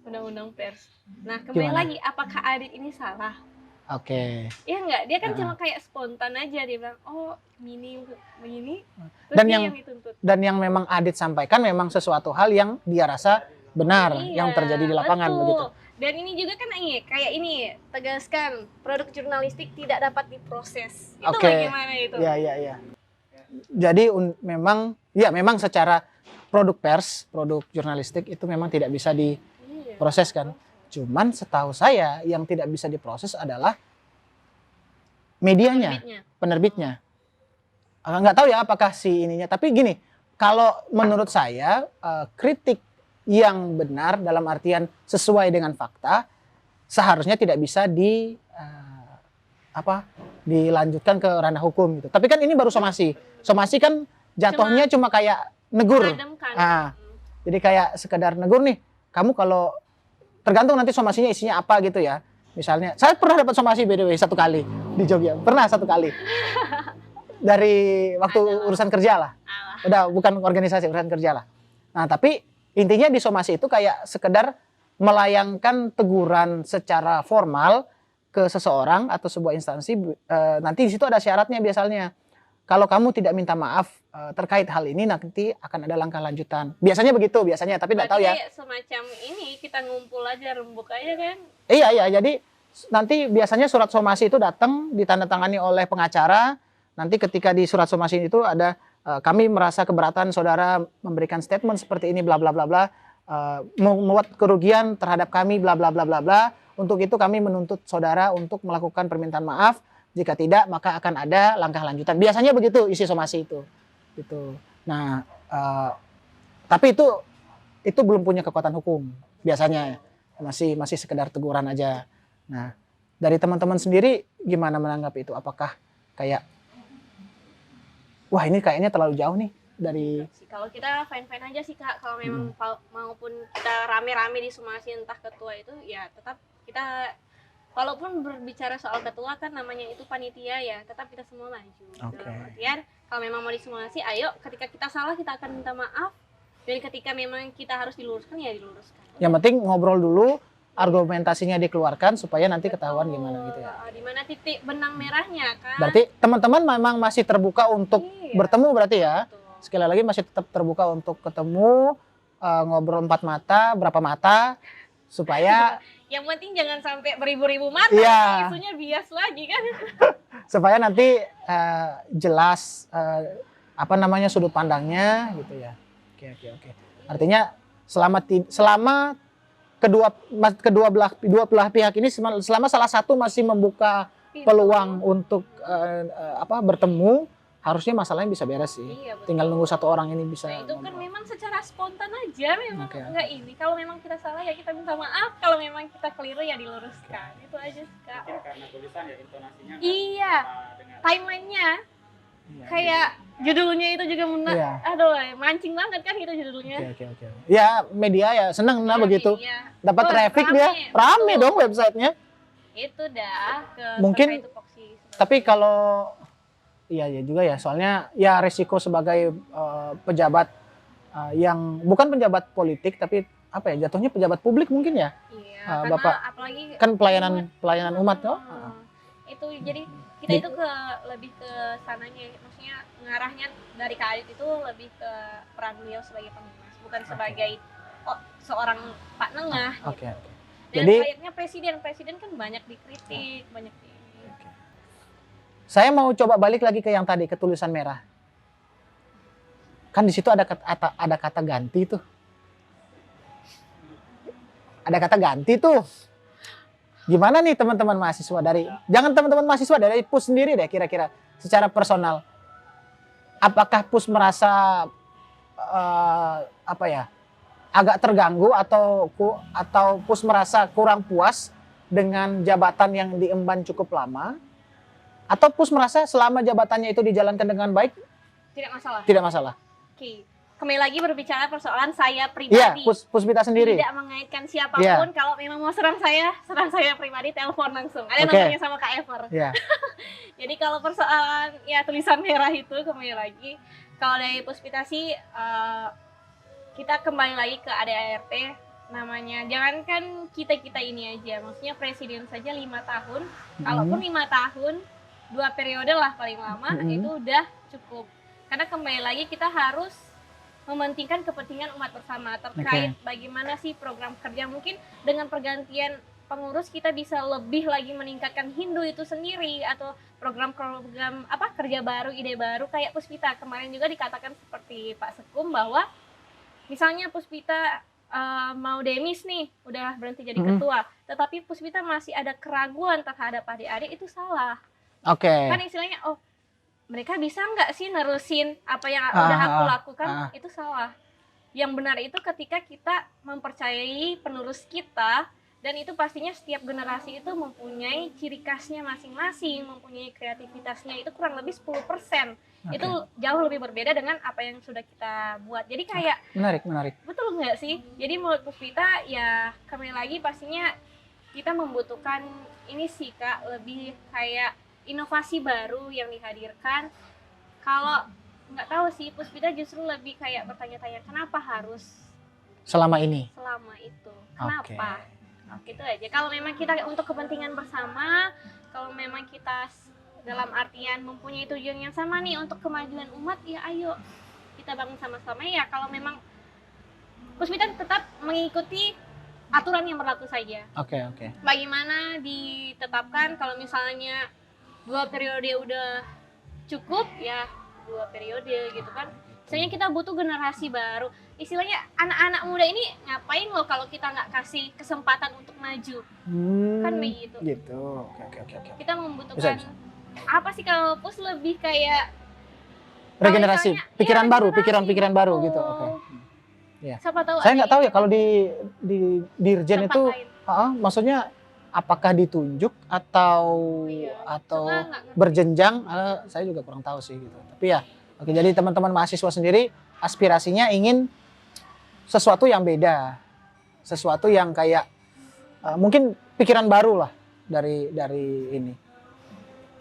Undang-undang pers. Nah, kembali lagi, apakah Adit ini salah? Oke. Iya enggak? Dia kan cuma kayak spontan aja, dia bilang, oh begini. Dan yang memang Adit sampaikan memang sesuatu hal yang dia rasa benar, yang terjadi di lapangan begitu. Dan ini juga kan kayak ini tegaskan produk jurnalistik tidak dapat diproses. Itu bagaimana itu? Iya. Jadi memang secara produk pers, produk jurnalistik itu memang tidak bisa diproses kan. Cuman setahu saya yang tidak bisa diproses adalah medianya, penerbitnya. Nggak tahu ya apakah si ininya. Tapi gini, kalau menurut saya kritik yang benar dalam artian sesuai dengan fakta seharusnya tidak bisa dilanjutkan ke ranah hukum gitu. Tapi kan ini baru somasi. Somasi kan jatuhnya cuma kayak negur. Jadi kayak sekedar negur nih. Kamu kalau tergantung nanti somasinya isinya apa gitu ya. Misalnya, saya pernah dapat somasi by the way 1 kali di Jogja. Pernah 1 kali. Dari waktu urusan kerja lah. Udah bukan organisasi, urusan kerja lah. Nah, tapi intinya di somasi itu kayak sekedar melayangkan teguran secara formal ke seseorang atau sebuah instansi. Nanti di situ ada syaratnya biasanya. Kalau kamu tidak minta maaf terkait hal ini, nanti akan ada langkah lanjutan. Biasanya begitu, tapi tidak tahu ya. Kayak semacam ini kita ngumpul aja, rembuk aja kan? Iya. Jadi nanti biasanya surat somasi itu datang ditandatangani oleh pengacara. Nanti ketika di surat somasi itu ada kami merasa keberatan saudara memberikan statement seperti ini bla bla bla bla, membuat kerugian terhadap kami bla bla bla bla bla. Untuk itu kami menuntut saudara untuk melakukan permintaan maaf. Jika tidak, maka akan ada langkah lanjutan. Biasanya begitu isi somasi itu. Gitu. Nah, tapi itu belum punya kekuatan hukum. Biasanya masih sekedar teguran aja. Nah, dari teman-teman sendiri gimana menanggapi itu? Apakah kayak, wah ini kayaknya terlalu jauh nih dari... Kalau kita fine-fine aja sih Kak. Kalau memang maupun kita rame-rame di somasi entah ketua itu, ya tetap kita... Walaupun berbicara soal ketua kan namanya itu panitia ya, tetap kita semua maju. Dalam artian kalau memang mau disimulasi, ayo ketika kita salah kita akan minta maaf, dan ketika memang kita harus diluruskan ya diluruskan. Yang penting ngobrol dulu, argumentasinya dikeluarkan supaya nanti ketahuan gimana gitu ya. Di mana titik benang merahnya kan? Berarti teman-teman memang masih terbuka untuk bertemu berarti ya. Betul. Sekali lagi masih tetap terbuka untuk ketemu, ngobrol 4 mata, berapa mata supaya yang penting jangan sampai beribu-ribu mata, isunya bias lagi kan. Supaya nanti jelas sudut pandangnya gitu ya. Oke. Artinya selama kedua belah pihak ini selama salah satu masih membuka peluang untuk bertemu, harusnya masalahnya bisa beres sih. Iya, tinggal nunggu satu orang ini bisa. Nah, itu kan memang secara spontan aja memang enggak ini. Kalau memang kita salah ya kita minta maaf, kalau memang kita keliru ya diluruskan. Itu aja sih Kak. Karena tulisan ya intonasinya. Iya. Timelinenya kayak judulnya itu juga aduh mancing banget kan itu judulnya. Oke. Ya media ya senang begitu. Iya. Dapat traffic dia. Rame dong websitenya. Itu dah mungkin tapi kalau iya juga ya, soalnya ya resiko sebagai pejabat yang bukan pejabat politik tapi jatuhnya pejabat publik mungkin ya. Iya, Bapak apalagi kan pelayanan umat toh. Itu jadi kita itu lebih ke sananya, maksudnya ngarahnya dari Kadit itu lebih ke peran beliau sebagai pengemas, bukan sebagai seorang Pak Nengah. Oke. Dan Jadi layaknya presiden kan banyak dikritik, banyak di... Saya mau coba balik lagi ke yang tadi, ke tulisan merah. Kan di situ ada kata ganti tuh. Ada kata ganti tuh. Gimana nih teman-teman mahasiswa jangan teman-teman mahasiswa dari PUS sendiri deh kira-kira secara personal. Apakah PUS merasa agak terganggu atau PUS merasa kurang puas dengan jabatan yang diemban cukup lama? Atau PUS merasa selama jabatannya itu dijalankan dengan baik? Tidak masalah. Oke. Kembali lagi berbicara persoalan saya pribadi. Iya, Puspita sendiri. Tidak mengaitkan siapapun. Kalau memang mau serang saya pribadi, telepon langsung. Ada nomornya sama Kak Ever. Yeah. Jadi kalau persoalan tulisan merah itu kembali lagi, kalau dari Puspita sih kita kembali lagi ke ADART namanya. Jangankan kita ini aja, maksudnya presiden saja 5 tahun. Kalaupun 5 tahun 2 periode lah paling lama, itu udah cukup. Karena kembali lagi kita harus mementingkan kepentingan umat bersama terkait bagaimana sih program kerja. Mungkin dengan pergantian pengurus kita bisa lebih lagi meningkatkan Hindu itu sendiri, atau program-program kerja baru, ide baru kayak Puspita. Kemarin juga dikatakan seperti Pak Sekum bahwa misalnya Puspita mau demis nih, udah berhenti jadi ketua, tetapi Puspita masih ada keraguan terhadap adik-adik, itu salah. Oke. Kan istilahnya, oh mereka bisa nggak sih nerusin apa yang udah aku lakukan, itu salah. Yang benar itu ketika kita mempercayai penerus kita, dan itu pastinya setiap generasi itu mempunyai ciri khasnya masing-masing, mempunyai kreativitasnya, itu kurang lebih 10%. Itu jauh lebih berbeda dengan apa yang sudah kita buat. Jadi kayak menarik. Betul nggak sih? Jadi menurut Puspita ya kembali lagi pastinya kita membutuhkan ini sih Kak, lebih kayak inovasi baru yang dihadirkan. Kalau nggak tahu sih, Puspita justru lebih kayak bertanya-tanya kenapa harus selama itu. Kenapa? Gitu aja. Kalau memang kita untuk kepentingan bersama, kalau memang kita dalam artian mempunyai tujuan yang sama nih untuk kemajuan umat, ya ayo kita bangun sama-sama ya. Kalau memang Puspita tetap mengikuti aturan yang berlaku saja. Oke. Bagaimana ditetapkan kalau misalnya 2 periode udah cukup ya 2 periode gitu kan. Istilahnya kita butuh generasi baru. Istilahnya anak-anak muda ini ngapain loh kalau kita nggak kasih kesempatan untuk maju. Kan begitu. Gitu. Oke. Kita membutuhkan bisa. Apa sih kalau Pus lebih kayak regenerasi, pikiran baru gitu. Oke. Ya. Saya nggak tahu ya kalau di Dirjen itu maksudnya apakah ditunjuk atau berjenjang, saya juga kurang tahu sih gitu. Tapi ya, oke, jadi teman-teman mahasiswa sendiri aspirasinya ingin sesuatu yang beda, sesuatu yang kayak mungkin pikiran baru lah dari ini,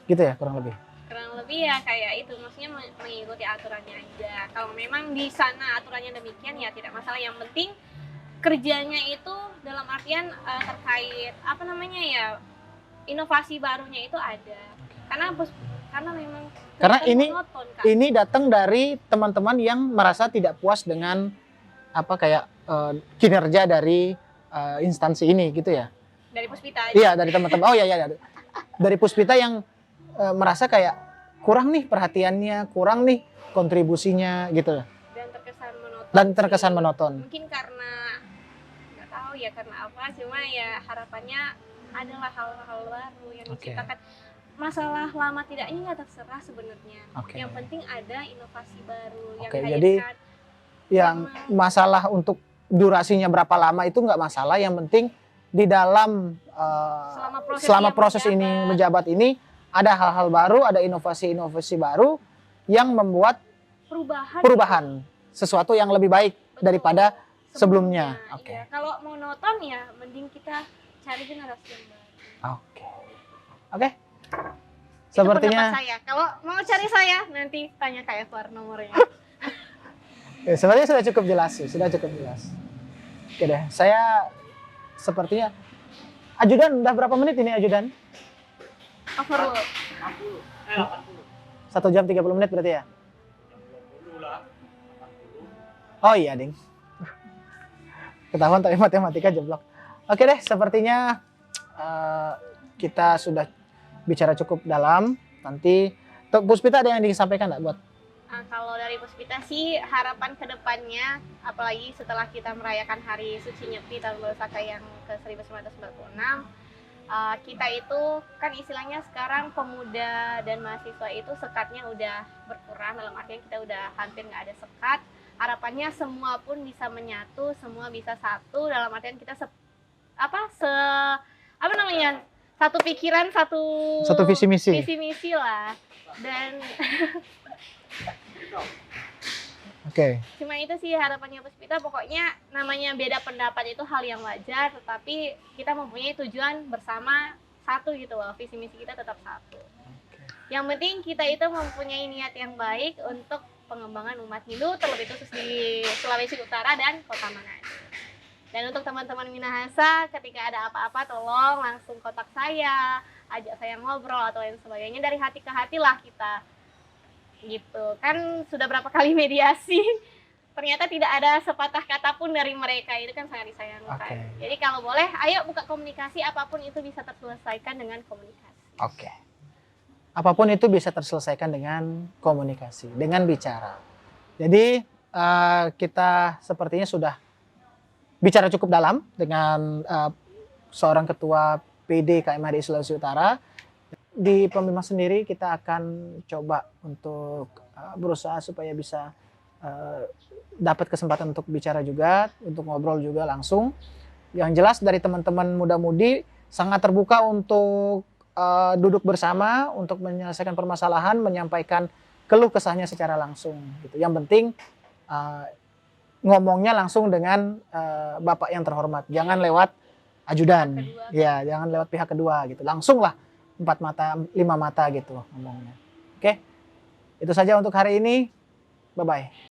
gitu ya kurang lebih. Kurang lebih ya kayak itu, maksudnya mengikuti aturannya aja. Kalau memang di sana aturannya demikian ya tidak masalah. Yang penting kerjanya itu dalam artian terkait apa namanya ya, inovasi barunya itu ada. Karena memang ini datang dari teman-teman yang merasa tidak puas dengan apa kayak kinerja dari instansi ini gitu ya. Dari Puspita aja. Iya, dari teman-teman. Oh iya. Dari Puspita yang merasa kayak kurang nih perhatiannya, kurang nih kontribusinya gitu. Dan terkesan monoton. Mungkin karena nggak tahu ya karena apa, cuma ya harapannya adalah hal-hal baru yang diciptakan. Masalah lama tidaknya ya terserah sebenarnya. Yang penting ada inovasi baru yang dihadirkan. Jadi yang masalah untuk durasinya berapa lama itu nggak masalah, yang penting di dalam selama proses ini menjabat ini ada hal-hal baru, ada inovasi-inovasi baru yang membuat perubahan sesuatu yang lebih baik daripada sebelumnya. Ya. Kalau mau nonton ya mending kita cari generasi yang baru. Oke. Sepertinya saya. Kalau mau cari saya nanti tanya Kak Evar nomornya. Sebenarnya sudah cukup jelas. Oke deh, saya sepertinya ajudan udah berapa menit ini ajudan? Overload. 1 jam 30 menit berarti ya? Oh iya, ding. Ketahuan tapi matematika jeblok. Oke deh, sepertinya kita sudah bicara cukup dalam. Nanti Puspita ada yang disampaikan nggak buat? Kalau dari Puspita sih harapan kedepannya, apalagi setelah kita merayakan Hari Suci Nyepi tahun Baru Saka yang ke-1946, kita itu kan istilahnya sekarang pemuda dan mahasiswa itu sekatnya udah berkurang, dalam artian kita udah hampir nggak ada sekat. Harapannya semua pun bisa menyatu, semua bisa satu, dalam artian kita satu pikiran, satu visi misi lah. Dan cuma itu sih harapannya Puspita. Pokoknya namanya beda pendapat itu hal yang wajar, tetapi kita mempunyai tujuan bersama satu gitu loh, visi misi kita tetap satu. Yang penting kita itu mempunyai niat yang baik untuk pengembangan umat Hindu, terlebih khusus di Sulawesi Utara dan Kota Manado. Dan untuk teman-teman Minahasa, ketika ada apa-apa tolong langsung kontak saya, ajak saya ngobrol atau lain sebagainya, dari hati ke hati lah kita. Gitu. Kan sudah berapa kali mediasi, ternyata tidak ada sepatah kata pun dari mereka, itu kan sangat disayangkan. Jadi kalau boleh, ayo buka komunikasi, apapun itu bisa terselesaikan dengan komunikasi. Apapun itu bisa terselesaikan dengan komunikasi, dengan bicara. Jadi kita sepertinya sudah bicara cukup dalam dengan seorang ketua PD KMHDI Sulawesi Utara. Di Pembimbang sendiri kita akan coba untuk berusaha supaya bisa dapat kesempatan untuk bicara juga, untuk ngobrol juga langsung. Yang jelas dari teman-teman muda-mudi sangat terbuka untuk duduk bersama, untuk menyelesaikan permasalahan, menyampaikan keluh kesahnya secara langsung. Gitu. Yang penting ngomongnya langsung dengan Bapak yang terhormat, jangan lewat ajudan, ya, jangan lewat pihak kedua gitu, langsung lah 4 mata, 5 mata gitu ngomongnya. Oke, itu saja untuk hari ini, bye bye.